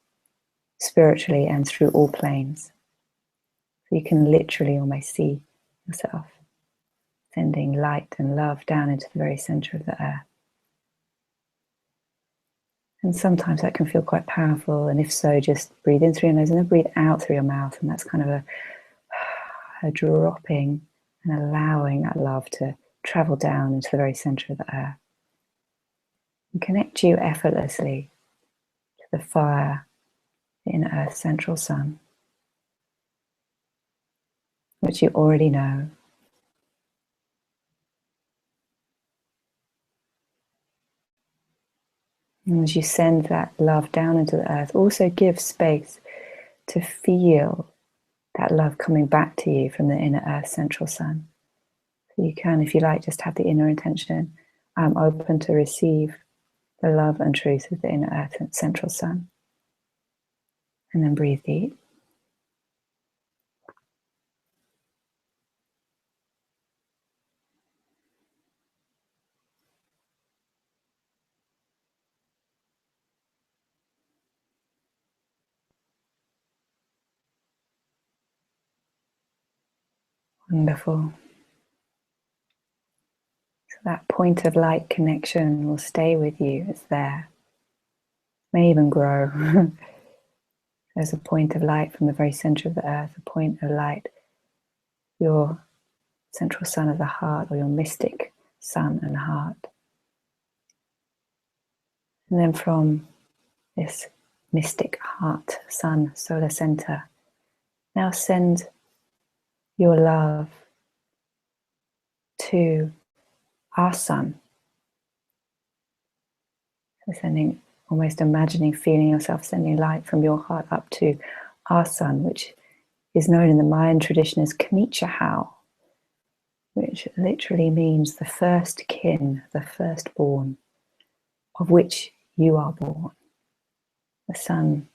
spiritually and through all planes. So you can literally almost see yourself sending light and love down into the very center of the earth. And sometimes that can feel quite powerful, and if so, just breathe in through your nose and then breathe out through your mouth, and that's kind of a dropping and allowing that love to travel down into the very center of the earth and connect you effortlessly to the fire in Earth's central sun, which you already know. And as you send that love down into the earth, also give space to feel that love coming back to you from the inner Earth central sun. So you can, if you like, just have the inner intention, I'm open to receive the love and truth of the inner Earth central sun. And then breathe deep. Wonderful. So that point of light connection will stay with you. It's there. May even grow. There's a point of light from the very center of the earth, a point of light, your central sun of the heart, or your mystic sun and heart. And then from this mystic heart, sun, solar center, now send your love to our sun. So sending, almost imagining, feeling yourself sending light from your heart up to our sun, which is known in the Mayan tradition as Kanichahau, which literally means the first kin, the firstborn, of which you are born. The sun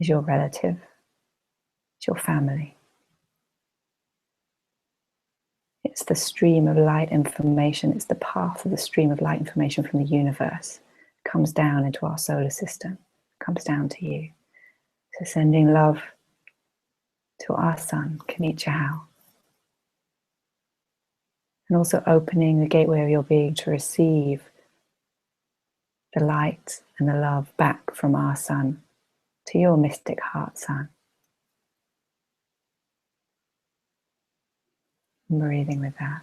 is your relative, it's your family. It's the stream of light information, it's the path of the stream of light information from the universe. It comes down into our solar system, comes down to you. So sending love to our sun, Kanichahau. And also opening the gateway of your being to receive the light and the love back from our sun to your mystic heart sun. And breathing with that.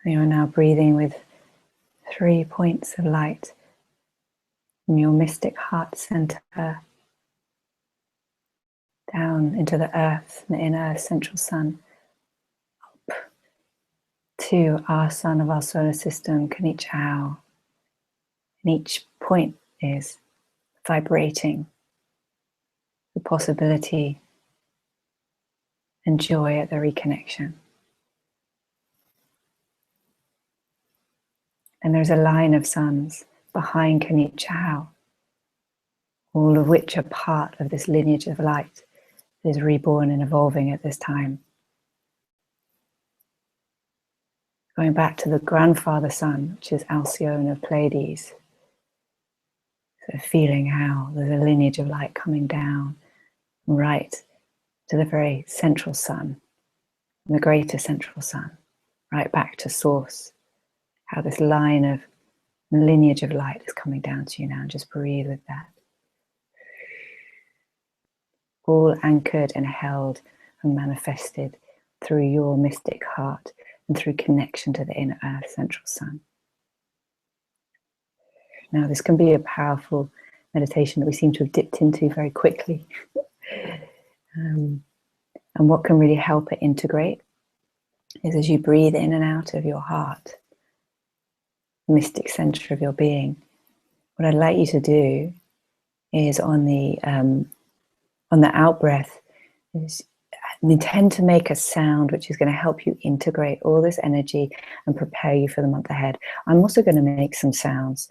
You are now breathing with 3 points of light from your mystic heart center down into the earth, the inner earth central sun, up to our sun of our solar system, Kanichahau. And each point is vibrating the possibility and joy at the reconnection. And there's a line of suns behind Kanichahau, all of which are part of this lineage of light that is reborn and evolving at this time. Going back to the grandfather sun, which is Alcyone of Pleiades. So feeling how there's a lineage of light coming down right to the very central sun, the greater central sun, right back to source. How this line of lineage of light is coming down to you now. Just breathe with that. All anchored and held and manifested through your mystic heart and through connection to the inner earth central sun. Now, this can be a powerful meditation that we seem to have dipped into very quickly. And what can really help it integrate is as you breathe in and out of your heart, mystic center of your being, what I'd like you to do is on the out breath is intend to make a sound which is going to help you integrate all this energy and prepare you for the month ahead. I'm also going to make some sounds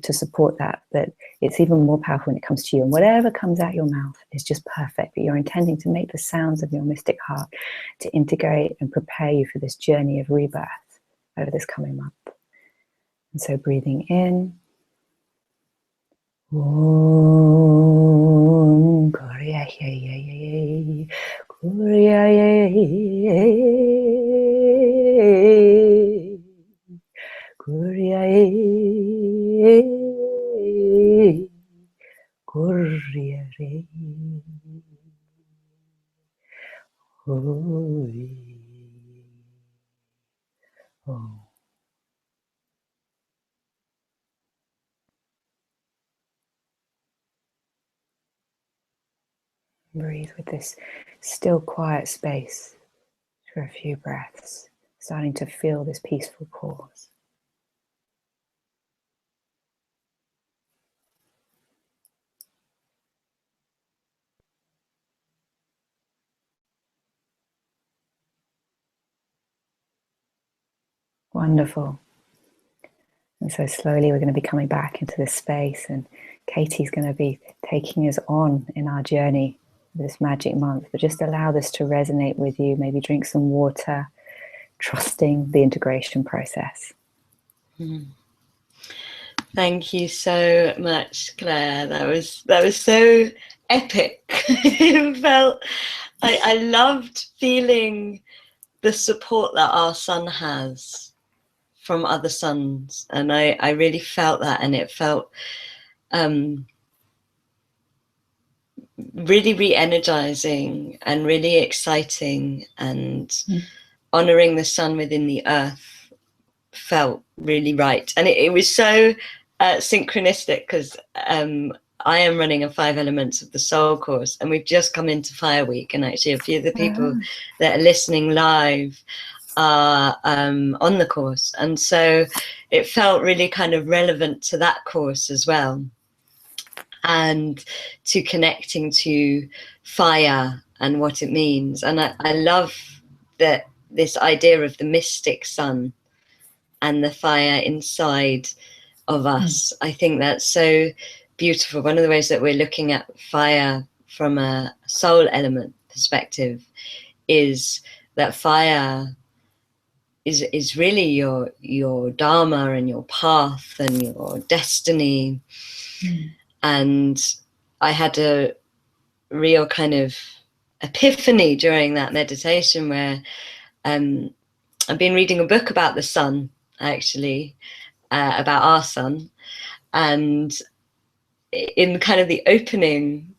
to support that, but it's even more powerful when it comes to you. And whatever comes out your mouth is just perfect, but you're intending to make the sounds of your mystic heart to integrate and prepare you for this journey of rebirth over this coming month. And so breathing in. Om Korea Korea Korea Korea Oh. Breathe with this still, quiet space for a few breaths, starting to feel this peaceful pause. Wonderful. And so slowly we're going to be coming back into this space, and Katie's going to be taking us on in our journey this magic month. But just allow this to resonate with you. Maybe drink some water, trusting the integration process. Thank you so much, Claire. That was so epic. It felt I loved feeling the support that our sun has from other suns, and I really felt that, and it felt really re-energizing and really exciting, and honoring the sun within the earth felt really right. And it was so synchronistic, because I am running a 5 Elements of the Soul course, and we've just come into Fire Week, and actually a few of the people that are listening live are on the course, and so it felt really kind of relevant to that course as well, and to connecting to fire and what it means. And I love that this idea of the mystic sun and the fire inside of us. I think that's so beautiful. One of the ways that we're looking at fire from a soul element perspective is that fire is really your dharma and your path and your destiny. And I had a real kind of epiphany during that meditation, where I've been reading a book about the sun, actually, about our sun, and in kind of the opening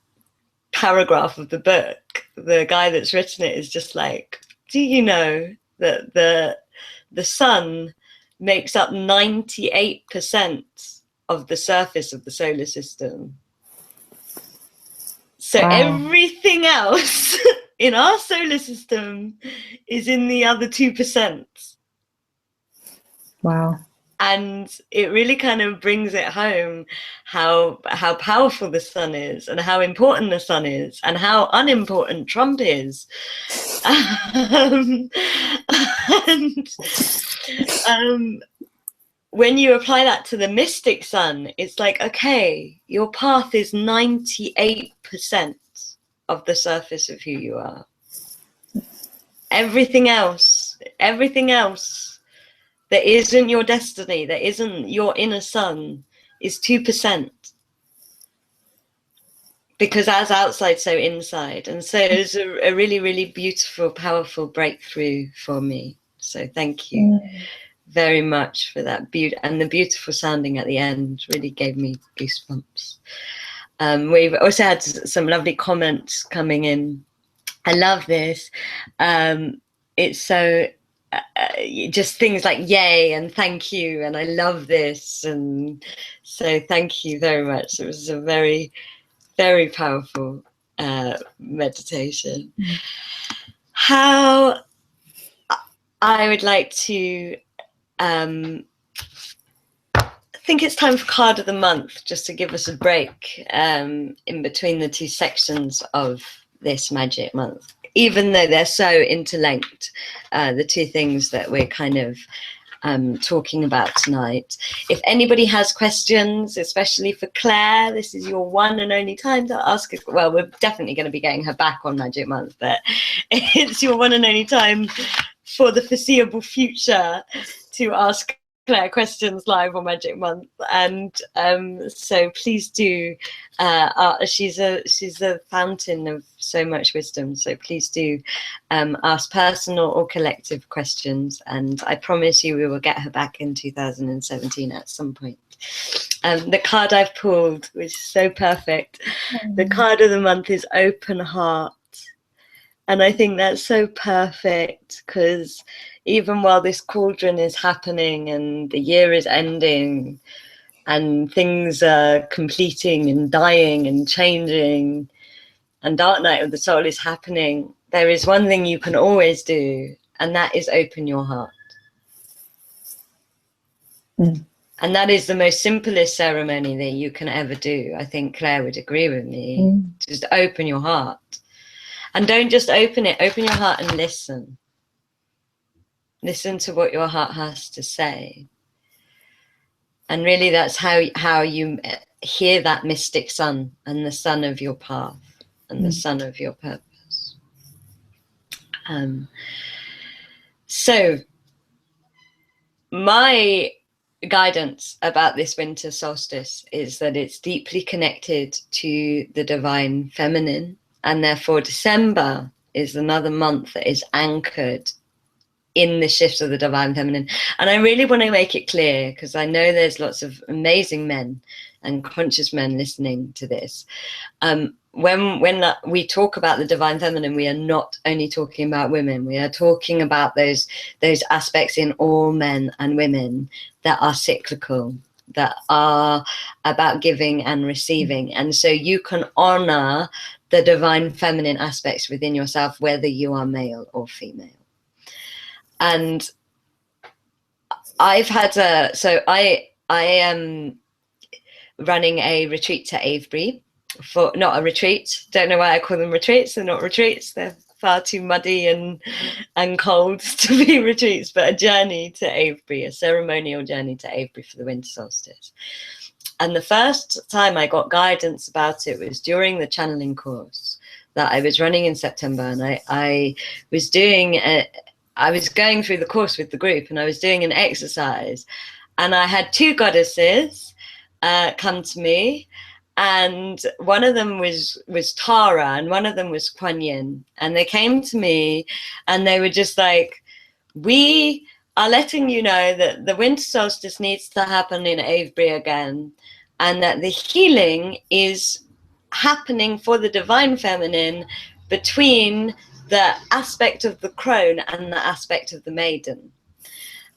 paragraph of the book, the guy that's written it is just like, do you know that the sun makes up 98% of the surface of the solar system? So everything else in our solar system is in the other 2%. Wow. And it really kind of brings it home how powerful the sun is, and how important the sun is, and how unimportant Trump is. When you apply that to the mystic sun, it's like, okay, your path is 98% of the surface of who you are. Everything else that isn't your destiny, that isn't your inner sun, is 2%. Because as outside, so inside. And so it was a really, really beautiful, powerful breakthrough for me. So thank you very much for that. And the beautiful sounding at the end really gave me goosebumps. We've also had some lovely comments coming in. I love this. It's so just things like yay and thank you, and I love this, and so thank you very much. It was a very, very powerful meditation. How I would like to I think it's time for card of the month, just to give us a break in between the two sections of this magic month, even though they're so interlinked, the two things that we're kind of talking about tonight. If anybody has questions, especially for Claire, this is your one and only time to ask. Well, we're definitely going to be getting her back on Magic Month, but it's your one and only time for the foreseeable future to ask Claire questions live on Magic Month, and so please do. She's a fountain of so much wisdom. So please do ask personal or collective questions, and I promise you we will get her back in 2017 at some point. The card I've pulled, which is so perfect. The card of the month is Open Heart. And I think that's so perfect, because even while this cauldron is happening and the year is ending and things are completing and dying and changing and Dark Night of the Soul is happening, there is one thing you can always do, and that is open your heart. And that is the most simplest ceremony that you can ever do. I think Claire would agree with me. Just open your heart. And don't just open it, open your heart and listen. Listen to what your heart has to say. And really that's how you hear that mystic sun and the sun of your path and the sun of your purpose. So my guidance about this winter solstice is that it's deeply connected to the divine feminine, and therefore December is another month that is anchored in the shift of the divine feminine. And I really want to make it clear, because I know there's lots of amazing men and conscious men listening to this. When we talk about the divine feminine, we are not only talking about women, we are talking about those aspects in all men and women that are cyclical, that are about giving and receiving. And so you can honor the divine feminine aspects within yourself, whether you are male or female. And I've had I am running a retreat to Avebury, for not a retreat. Don't know why I call them retreats. They're not retreats. They're far too muddy and cold to be retreats, but a journey to Avebury, a ceremonial journey to Avebury for the winter solstice. And the first time I got guidance about it was during the channeling course that I was running in September, and I was doing I was going through the course with the group, and I was doing an exercise, and I had two goddesses come to me, and one of them was Tara, and one of them was Kuan Yin, and they came to me, and they were just like, we are letting you know that the winter solstice needs to happen in Avebury again, and that the healing is happening for the divine feminine between the aspect of the crone and the aspect of the maiden.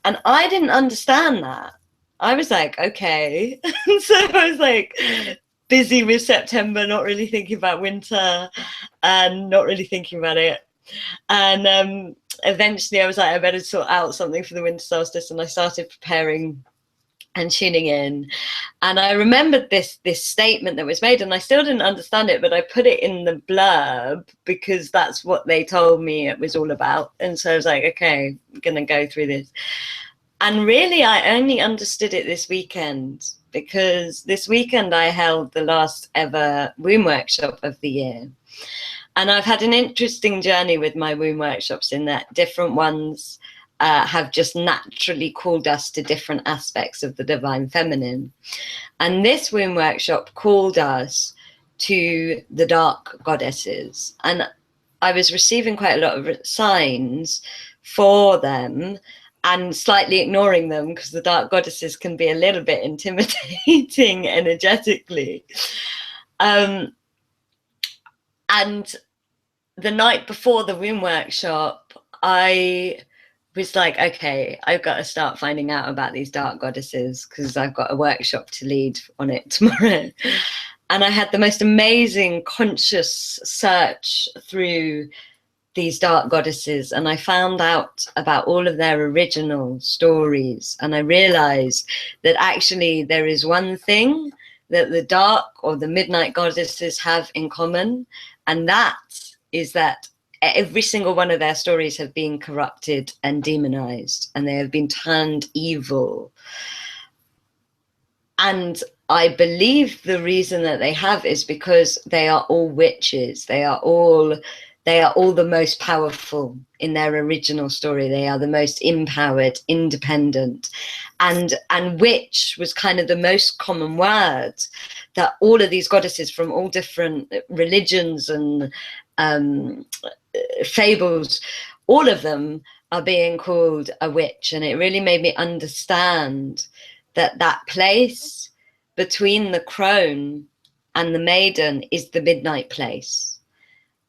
And I didn't understand that. I was like, okay. So I was like busy with September, not really thinking about winter and not really thinking about it. And eventually I was like, I better sort out something for the winter solstice. And I started preparing and tuning in, and I remembered this statement that was made, and I still didn't understand it, but I put it in the blurb because that's what they told me it was all about. And so I was like, okay, I'm gonna go through this. And really I only understood it this weekend, because this weekend I held the last ever womb workshop of the year, and I've had an interesting journey with my womb workshops in that different ones have just naturally called us to different aspects of the divine feminine. And this womb workshop called us to the dark goddesses. And I was receiving quite a lot of signs for them and slightly ignoring them, because the dark goddesses can be a little bit intimidating energetically. And the night before the womb workshop, I was like, okay, I've got to start finding out about these dark goddesses, because I've got a workshop to lead on it tomorrow. And I had the most amazing conscious search through these dark goddesses, and I found out about all of their original stories, and I realized that actually there is one thing that the dark or the midnight goddesses have in common, and that is that every single one of their stories have been corrupted and demonized, and they have been turned evil. And I believe the reason that they have is because they are all witches. They are all They are all the most powerful in their original story. They are the most empowered, independent, and witch was kind of the most common word that all of these goddesses from all different religions and fables, all of them are being called a witch. And it really made me understand that that place between the crone and the maiden is the midnight place,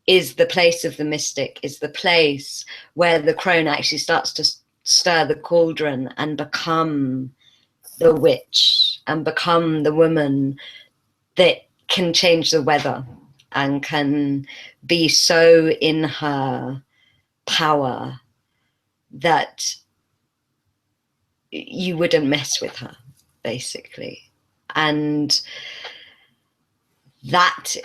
is the place of the mystic, is the place where the crone actually starts to stir the cauldron and become the witch and become the woman that can change the weather and can be so in her power that you wouldn't mess with her, basically. And that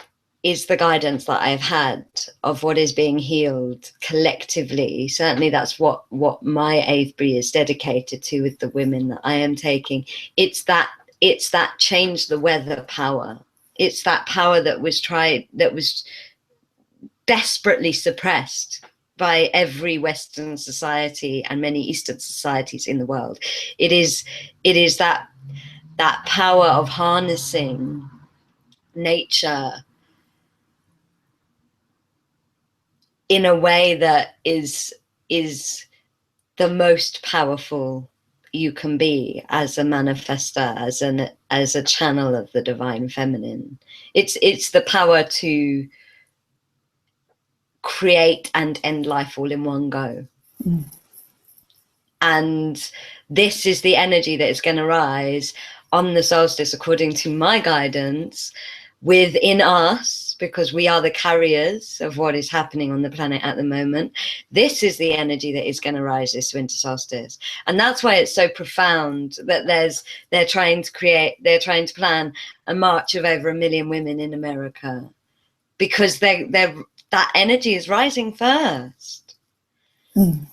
is the guidance that I've had of what is being healed collectively. Certainly that's what my Avebury is dedicated to with the women that I am taking. It's that change the weather power. It's that power that was desperately suppressed by every Western society and many Eastern societies in the world. It is that power of harnessing nature in a way that is the most powerful you can be as a manifester, as a channel of the divine feminine. It's the power to create and end life all in one go. Mm. And this is the energy that is going to rise on the solstice, according to my guidance, within us, because we are the carriers of what is happening on the planet at the moment. This is the energy that is going to rise this winter solstice. And that's why it's so profound that they're trying to plan a march of over 1 million women in America, because that energy is rising first. Mm.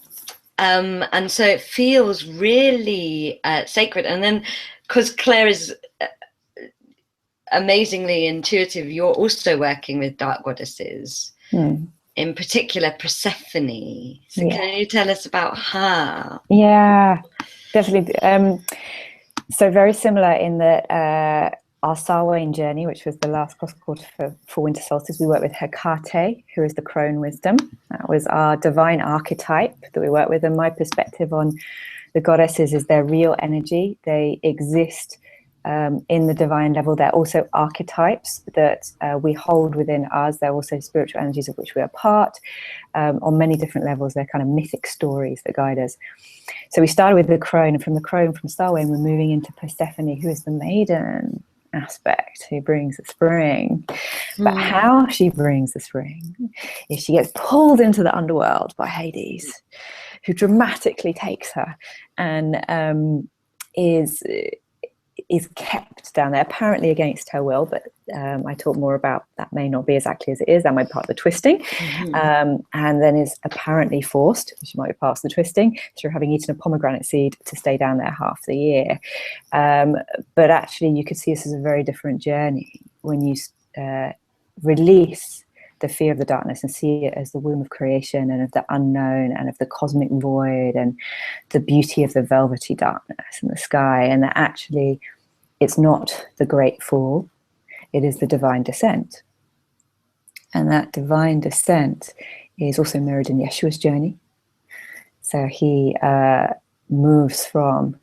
And so it feels really sacred. And then, because Claire is amazingly intuitive, you're also working with dark goddesses, in particular Persephone. So can you tell us about her? Yeah, definitely. So very similar in that our Samhain journey, which was the last cross quarter for winter solstice, we worked with Hecate, who is the crone wisdom. That was our divine archetype that we worked with. And my perspective on the goddesses is their real energy. They exist in the divine level. They're also archetypes that we hold within us. They're also spiritual energies of which we are part. On many different levels, they're kind of mythic stories that guide us. So we started with the crone, and from the crone, from Samhain, we're moving into Persephone, who is the maiden aspect, who brings the spring. But how she brings the spring is she gets pulled into the underworld by Hades, who dramatically takes her and is kept down there, apparently against her will, but I talk more about that may not be exactly as it is. That might be part of the twisting. And then is apparently forced, she might be past the twisting, through having eaten a pomegranate seed, to stay down there half the year. But actually you could see this as a very different journey when you release the fear of the darkness and see it as the womb of creation and of the unknown and of the cosmic void and the beauty of the velvety darkness in the sky, and that actually it's not the great fall, it is the divine descent. And that divine descent is also mirrored in Yeshua's journey. So he moves from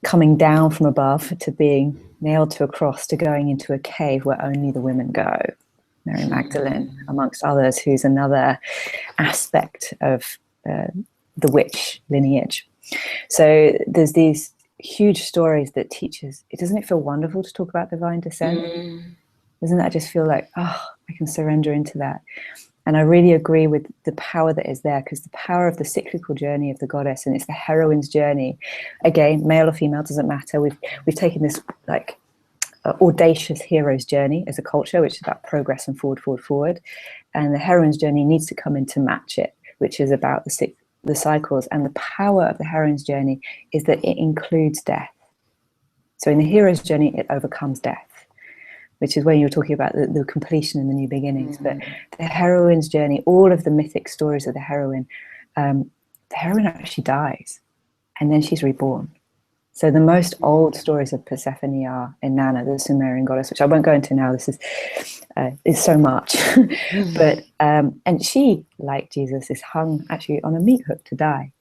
coming down from above to being nailed to a cross to going into a cave where only the women go. Mary Magdalene, amongst others, who's another aspect of the witch lineage. So there's these huge stories that teach us. Doesn't it feel wonderful to talk about divine descent? Doesn't that just feel like, oh, I can surrender into that? And I really agree with the power that is there, because the power of the cyclical journey of the goddess, and it's the heroine's journey. Again, male or female, doesn't matter. We've taken this like audacious hero's journey as a culture, which is about progress and forward. And the heroine's journey needs to come in to match it, which is about the cycles. And the power of the heroine's journey is that it includes death. So in the hero's journey, it overcomes death, which is when you were talking about the completion and the new beginnings. But the heroine's journey, all of the mythic stories of the heroine actually dies and then she's reborn. So the most old stories of Persephone are Inanna, the Sumerian goddess, which I won't go into now. This is so much. But and she, like Jesus, is hung actually on a meat hook to die.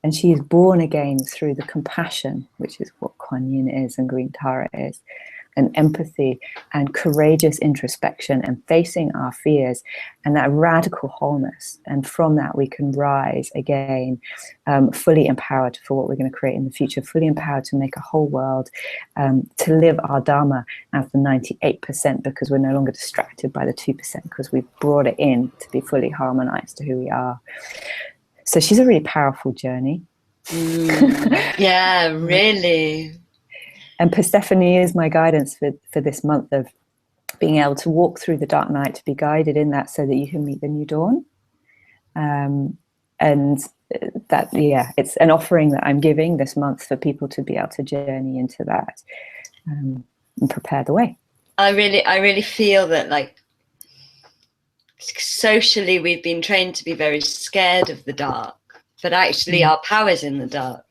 And she is born again through the compassion, which is what Kuan Yin is and Green Tara is, and empathy and courageous introspection and facing our fears and that radical wholeness. And from that, we can rise again, fully empowered for what we're going to create in the future, fully empowered to make a whole world, to live our Dharma as the 98%, because we're no longer distracted by the 2%, because we've brought it in to be fully harmonized to who we are. So she's a really powerful journey. Yeah, really. And Persephone is my guidance for this month of being able to walk through the dark night, to be guided in that so that you can meet the new dawn. And that, it's an offering that I'm giving this month for people to be able to journey into that and prepare the way. I really feel that, like, socially we've been trained to be very scared of the dark, but actually our power's in the dark.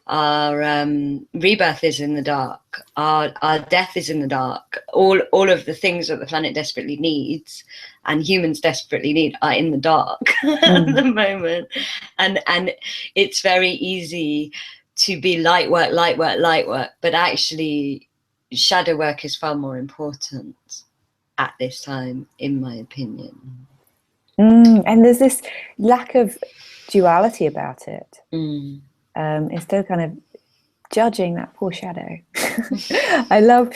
Our rebirth is in the dark. Our death is in the dark. All of the things that the planet desperately needs and humans desperately need are in the dark at the moment. And it's very easy to be light work, but actually shadow work is far more important at this time, in my opinion. And there's this lack of duality about it. Instead of kind of judging that poor shadow. I love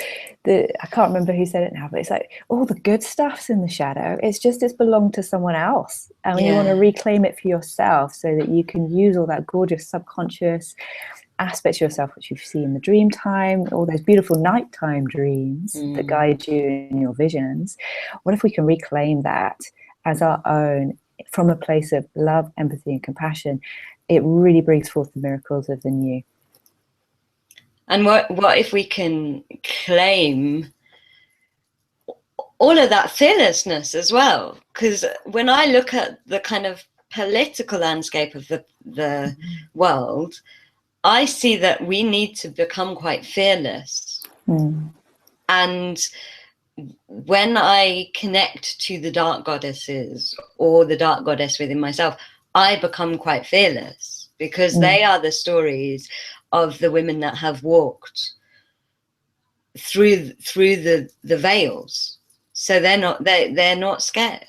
I can't remember who said it now, but it's like all the good stuff's in the shadow. It's belonged to someone else. And you want to reclaim it for yourself so that you can use all that gorgeous subconscious aspects of yourself, which you see in the dream time, all those beautiful nighttime dreams that guide you in your visions. What if we can reclaim that as our own from a place of love, empathy, and compassion? It really brings forth the miracles of the new. And what if we can claim all of that fearlessness as well? Because when I look at the kind of political landscape of the world, I see that we need to become quite fearless. And when I connect to the dark goddesses or the dark goddess within myself, I become quite fearless, because they are the stories of the women that have walked through the veils. So they're not scared,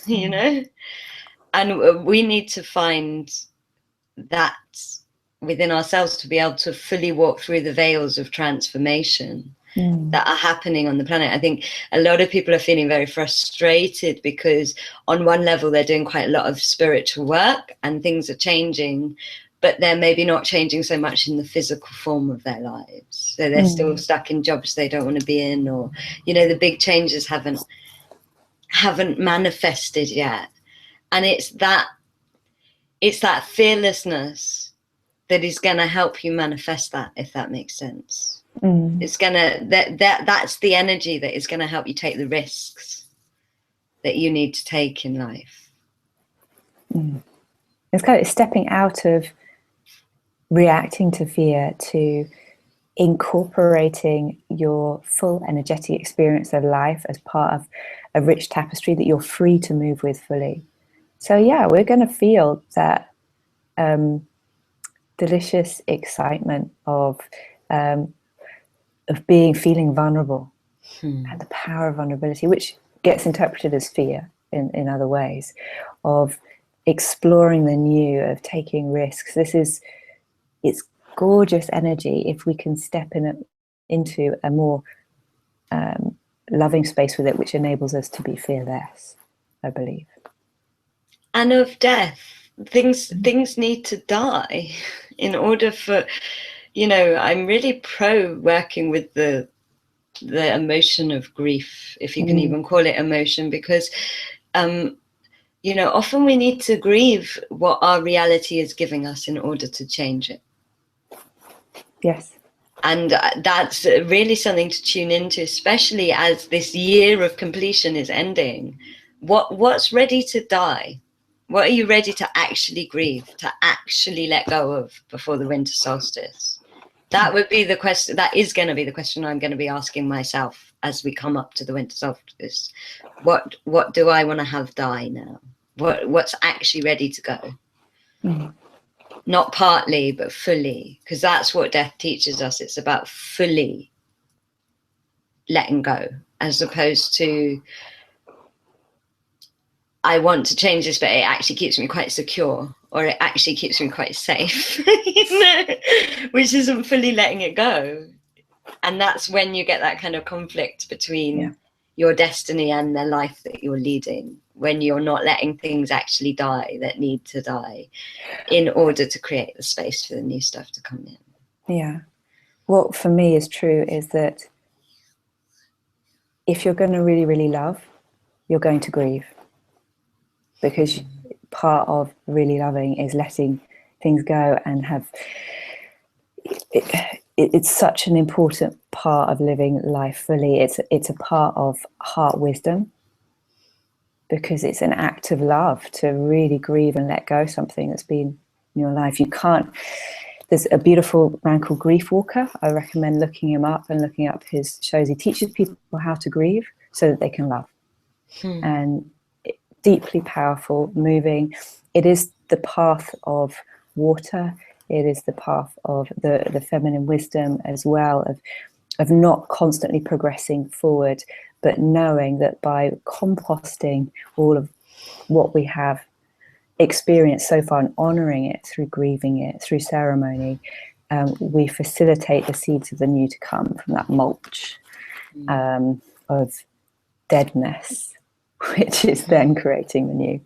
you know? And we need to find that within ourselves to be able to fully walk through the veils of transformation that are happening on the planet. I think a lot of people are feeling very frustrated because on one level they're doing quite a lot of spiritual work and things are changing, but they're maybe not changing so much in the physical form of their lives. So they're still stuck in jobs they don't want to be in, or, you know, the big changes haven't manifested yet. And it's that fearlessness that is going to help you manifest that, if that makes sense. It's gonna that's the energy that is going to help you take the risks that you need to take in life. It's kind of stepping out of reacting to fear to incorporating your full energetic experience of life as part of a rich tapestry that you're free to move with fully. So we're going to feel that delicious excitement of feeling vulnerable and the power of vulnerability, which gets interpreted as fear in other ways, of exploring the new, of taking risks. It's gorgeous energy if we can step into a more loving space with it, which enables us to be fearless, I believe. And of death, things need to die in order for, you know, I'm really pro working with the emotion of grief, if you can even call it emotion, because you know, often we need to grieve what our reality is giving us in order to change it. Yes. And that's really something to tune into, especially as this year of completion is ending. What's ready to die? What are you ready to actually grieve, to actually let go of before the winter solstice? That would be the question. That is going to be the question I'm going to be asking myself as we come up to the winter solstice. What do I want to have die now? What's actually ready to go? Mm. Not partly, but fully, because that's what death teaches us. It's about fully letting go, as opposed to, I want to change this, but it actually keeps me quite secure, or it actually keeps me quite safe, you know, which isn't fully letting it go. And that's when you get that kind of conflict between your destiny and the life that you're leading, when you're not letting things actually die that need to die in order to create the space for the new stuff to come in. Yeah. What for me is true is that if you're going to really, really love, you're going to grieve. Because part of really loving is letting things go and have... It's such an important part of living life fully. It's a part of heart wisdom, because it's an act of love to really grieve and let go something that's been in your life. You can't... There's a beautiful man called Grief Walker. I recommend looking him up and looking up his shows. He teaches people how to grieve so that they can love. And deeply powerful, moving. It is the path of water. It is the path of the feminine wisdom as well, of not constantly progressing forward, but knowing that by composting all of what we have experienced so far and honouring it through grieving it, through ceremony, we facilitate the seeds of the new to come from that mulch of deadness, which is then creating the new.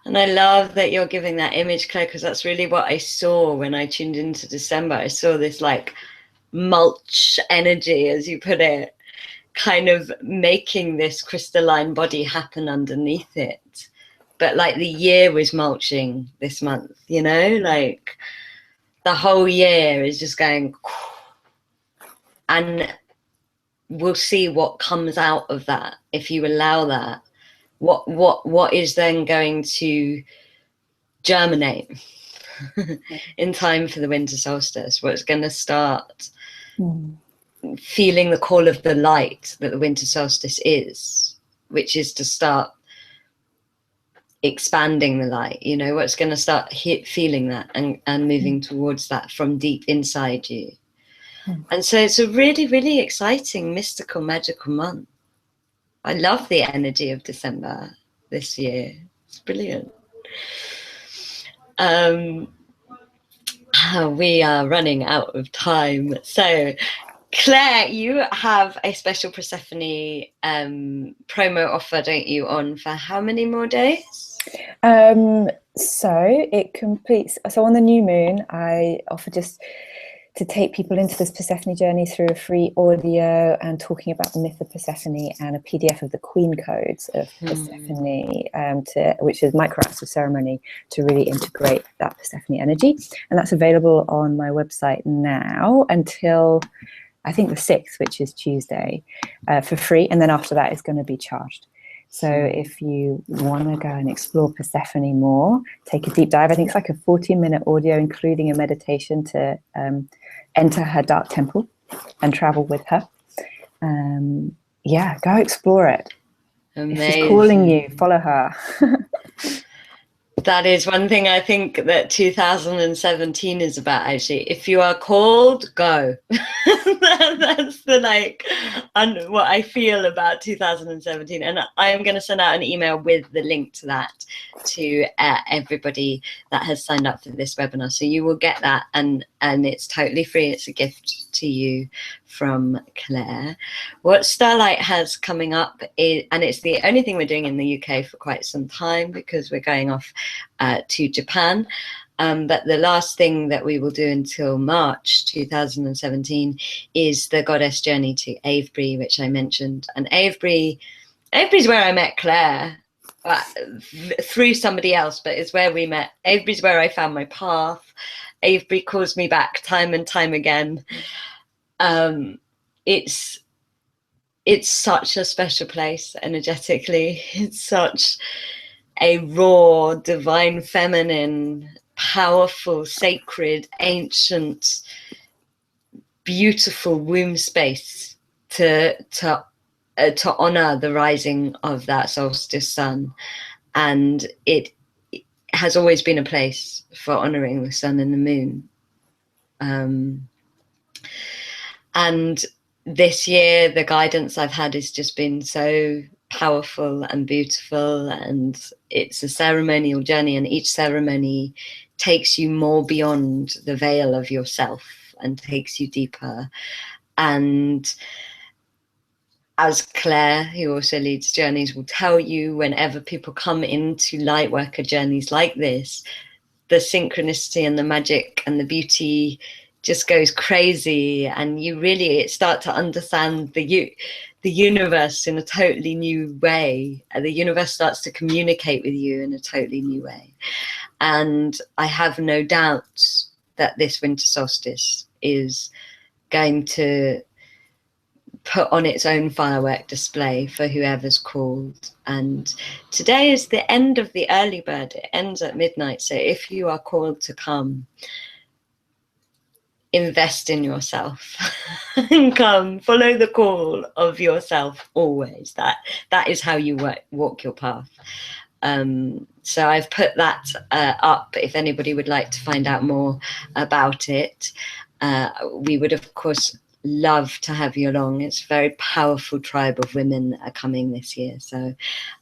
And I love that you're giving that image, Claire, because that's really what I saw when I tuned into December. I saw this like mulch energy, as you put it, kind of making this crystalline body happen underneath it. But like the year was mulching this month, you know, like the whole year is just going, and we'll see what comes out of that if you allow that. What is then going to germinate in time for the winter solstice? What's going to start feeling the call of the light that the winter solstice is, which is to start expanding the light, you know, what's going to start feeling that and moving towards that from deep inside you. And so it's a really, really exciting, mystical, magical month. I love the energy of December this year. It's brilliant. We are running out of time. So Claire, you have a special Persephone promo offer, don't you, on for how many more days? So it completes. So on the new moon, I offer just to take people into this Persephone journey through a free audio and talking about the myth of Persephone, and a PDF of the Queen Codes of Persephone, which is microacts of ceremony to really integrate that Persephone energy. And that's available on my website now until I think the 6th, which is Tuesday, for free. And then after that, it's going to be charged. So if you want to go and explore Persephone more, take a deep dive. I think it's like a 14-minute audio, including a meditation to enter her dark temple and travel with her. Yeah, go explore it. Amazing. If she's calling you, follow her. That is one thing I think that 2017 is about, actually. If you are called, go. That's the what I feel about 2017. And I am going to send out an email with the link to that to everybody that has signed up for this webinar. So you will get that, and it's totally free. It's a gift to you from Claire. What Starlight has coming up is, and it's the only thing we're doing in the UK for quite some time because we're going off to Japan, but the last thing that we will do until March 2017 is the Goddess Journey to Avebury, which I mentioned. And Avebury's where I met Claire through somebody else, but it's where we met. Avebury's where I found my path. Avebury calls me back time and time again. It's such a special place energetically. It's such a raw, divine, feminine, powerful, sacred, ancient, beautiful womb space to honor the rising of that solstice sun. And it has always been a place for honoring the sun and the moon. And this year, the guidance I've had has just been so powerful and beautiful, and it's a ceremonial journey, and each ceremony takes you more beyond the veil of yourself and takes you deeper. And as Claire, who also leads journeys, will tell you, whenever people come into light worker journeys like this, the synchronicity and the magic and the beauty just goes crazy, and you really start to understand the universe in a totally new way. The universe starts to communicate with you in a totally new way. And I have no doubt that this winter solstice is going to put on its own firework display for whoever's called. And today is the end of the early bird. It ends at midnight. So if you are called to come, invest in yourself and come, follow the call of yourself always. That is how you walk your path. So I've put that up if anybody would like to find out more about it. We would, of course, love to have you along. It's a very powerful tribe of women that are coming this year. So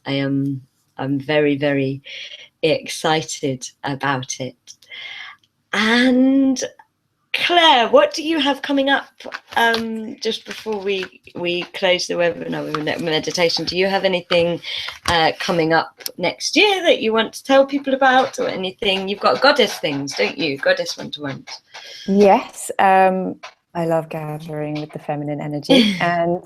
I'm very, very excited about it. And Claire, what do you have coming up just before we close the webinar with meditation? Do you have anything coming up next year that you want to tell people about, or anything? You've got goddess things, don't you? Goddess one-to-ones. Yes, I love gathering with the feminine energy. And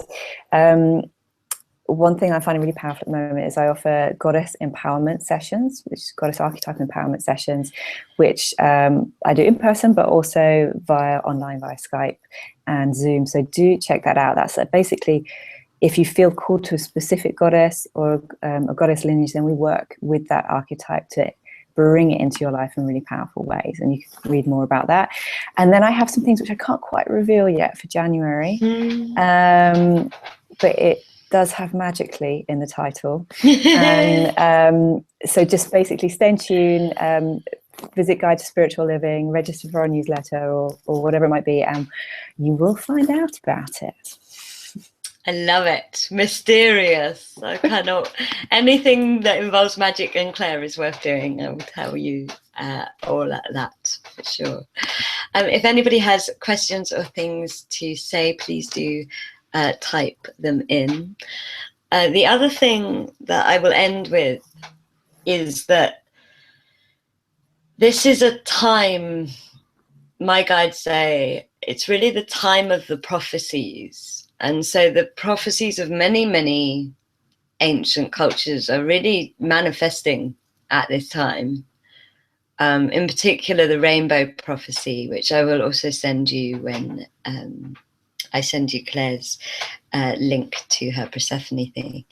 one thing I find really powerful at the moment is I offer goddess empowerment sessions, which is goddess archetype empowerment sessions, which I do in person, but also online via Skype and Zoom. So do check that out. That's basically, if you feel called to a specific goddess or a goddess lineage, then we work with that archetype to bring it into your life in really powerful ways. And you can read more about that. And then I have some things which I can't quite reveal yet for January, but it does have magically in the title. And so just basically stay in tune, visit Guide to Spiritual Living, register for our newsletter or whatever it might be, and you will find out about it. I love it. Mysterious. I cannot. Anything that involves magic and Claire is worth doing. I will tell you all that for sure. If anybody has questions or things to say, please do type them in. The other thing that I will end with is that this is a time, my guides say, it's really the time of the prophecies. And so the prophecies of many, many ancient cultures are really manifesting at this time. In particular, the rainbow prophecy, which I will also send you when I send you Claire's link to her Persephone thing.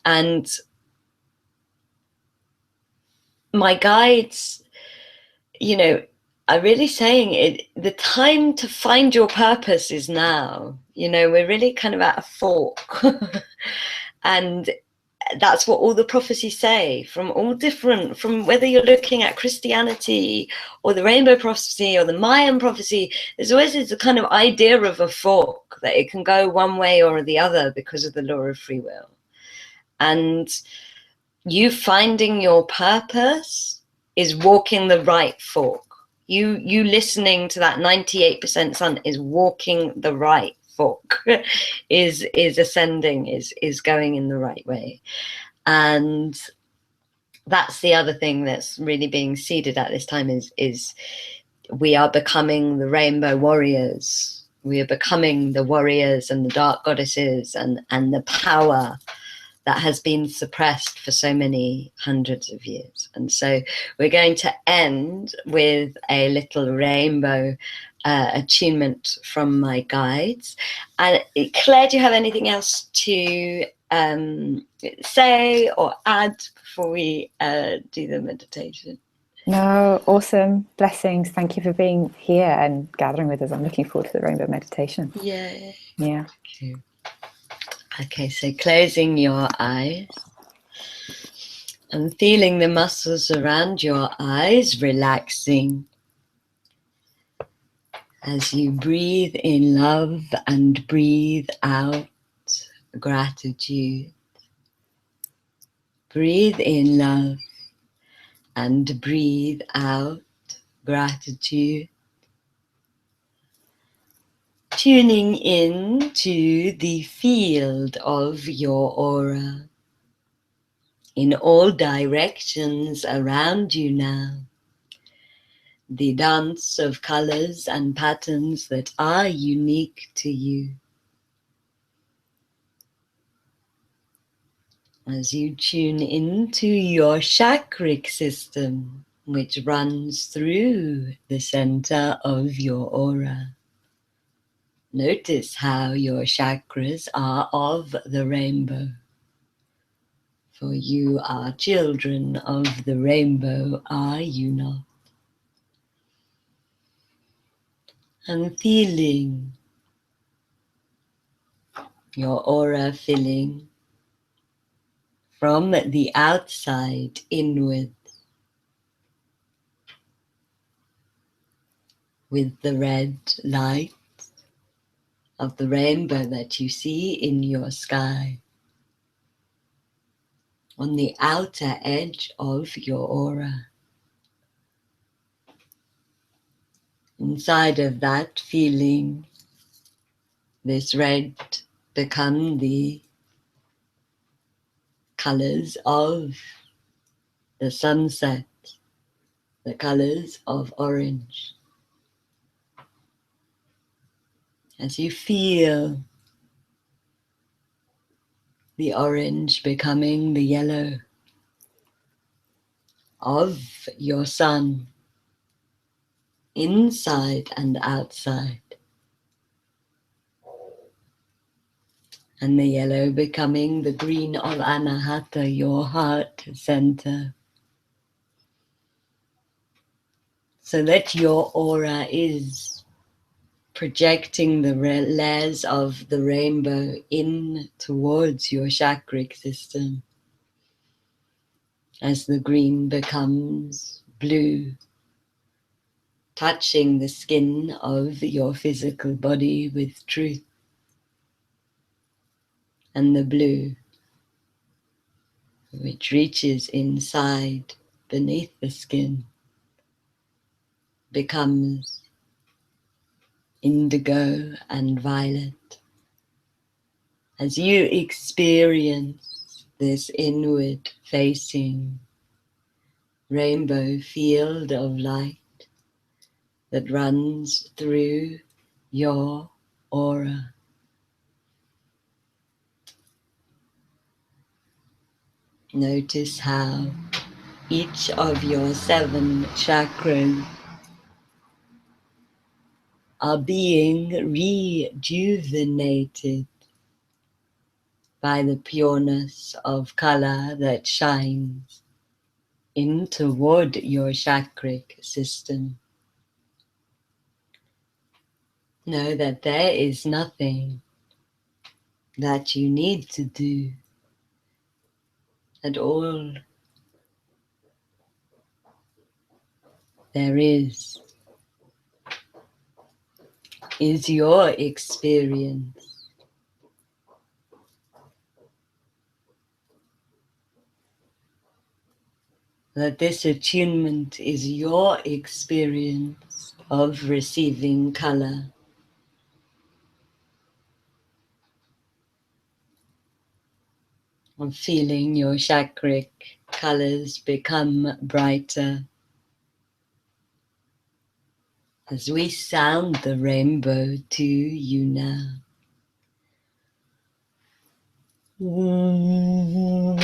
And my guides, are really saying it, the time to find your purpose is now. We're really kind of at a fork. And that's what all the prophecies say, from whether you're looking at Christianity or the rainbow prophecy or the Mayan prophecy, there's always this kind of idea of a fork, that it can go one way or the other because of the law of free will. And you finding your purpose is walking the right fork. You listening to that 98% sun is walking the right fork, is ascending, is going in the right way. And that's the other thing that's really being seeded at this time is we are becoming the rainbow warriors. We are becoming the warriors and the dark goddesses and the power that has been suppressed for so many hundreds of years. And so we're going to end with a little rainbow attunement from my guides. And Claire, do you have anything else to say or add before we do the meditation? No, awesome. Blessings. Thank you for being here and gathering with us. I'm looking forward to the rainbow meditation. Yeah. Yeah. Okay, so closing your eyes and feeling the muscles around your eyes relaxing as you breathe in love and breathe out gratitude. Breathe in love and breathe out gratitude. Tuning in to the field of your aura in all directions around you now. The dance of colors and patterns that are unique to you. As you tune into your chakric system, which runs through the center of your aura. Notice how your chakras are of the rainbow. For you are children of the rainbow, are you not? And feeling your aura filling from the outside inward with the red light of the rainbow that you see in your sky. On the outer edge of your aura. Inside of that feeling, this red become the colors of the sunset, the colors of orange. As you feel the orange becoming the yellow of your sun, inside and outside. And the yellow becoming the green of Anahata, your heart center. So that your aura is projecting the layers of the rainbow in towards your chakric system. As the green becomes blue, touching the skin of your physical body with truth. And the blue, which reaches inside beneath the skin, becomes indigo and violet. As you experience this inward facing rainbow field of light that runs through your aura. Notice how each of your 7 chakras are being rejuvenated by the pureness of color that shines in toward your chakric system. Know that there is nothing that you need to do at all. There is your experience. That this attunement is your experience of receiving color. Of feeling your chakric colors become brighter. As we sound the rainbow to you now. And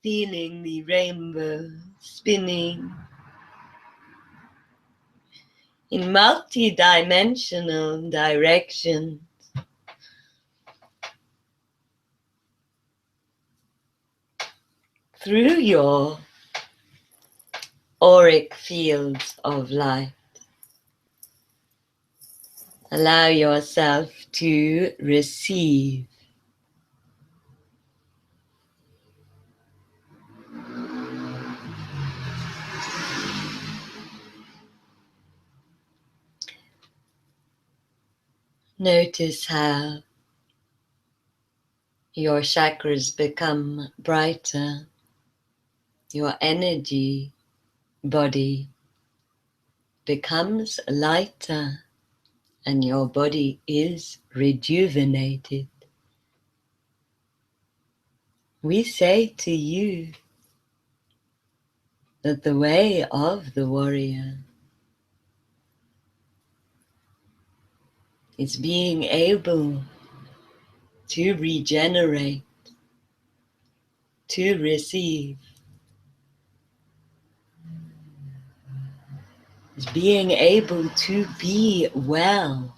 feeling the rainbow spinning in multi-dimensional directions. Through your auric fields of light. Allow yourself to receive. Notice how your chakras become brighter, your energy body becomes lighter, and your body is rejuvenated. We say to you that the way of the warrior is being able to regenerate, to receive, is being able to be well,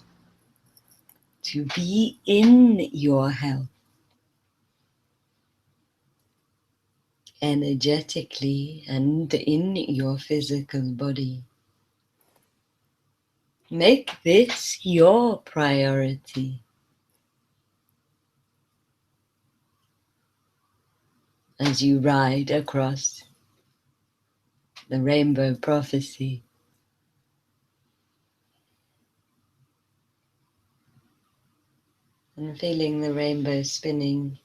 to be in your health, energetically and in your physical body. Make this your priority as you ride across the rainbow prophecy. And feeling the rainbow spinning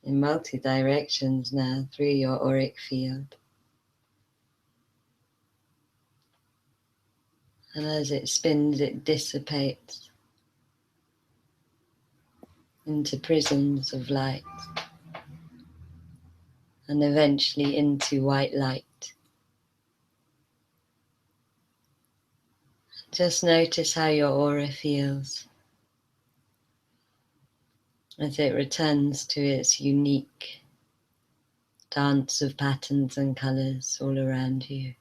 in multi-directions now through your auric field. And as it spins, it dissipates into prisms of light and eventually into white light. Just notice how your aura feels as it returns to its unique dance of patterns and colors all around you.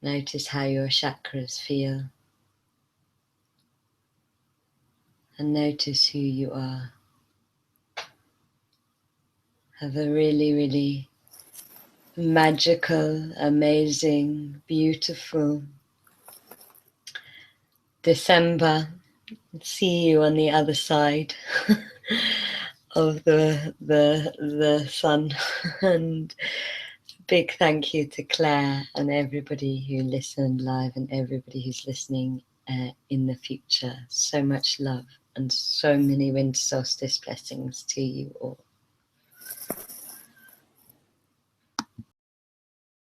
Notice how your chakras feel and notice who you are. Have a really, really magical, amazing, beautiful December. See you on the other side of the sun. And big thank you to Claire and everybody who listened live and everybody who's listening in the future. So much love and so many winter solstice blessings to you all.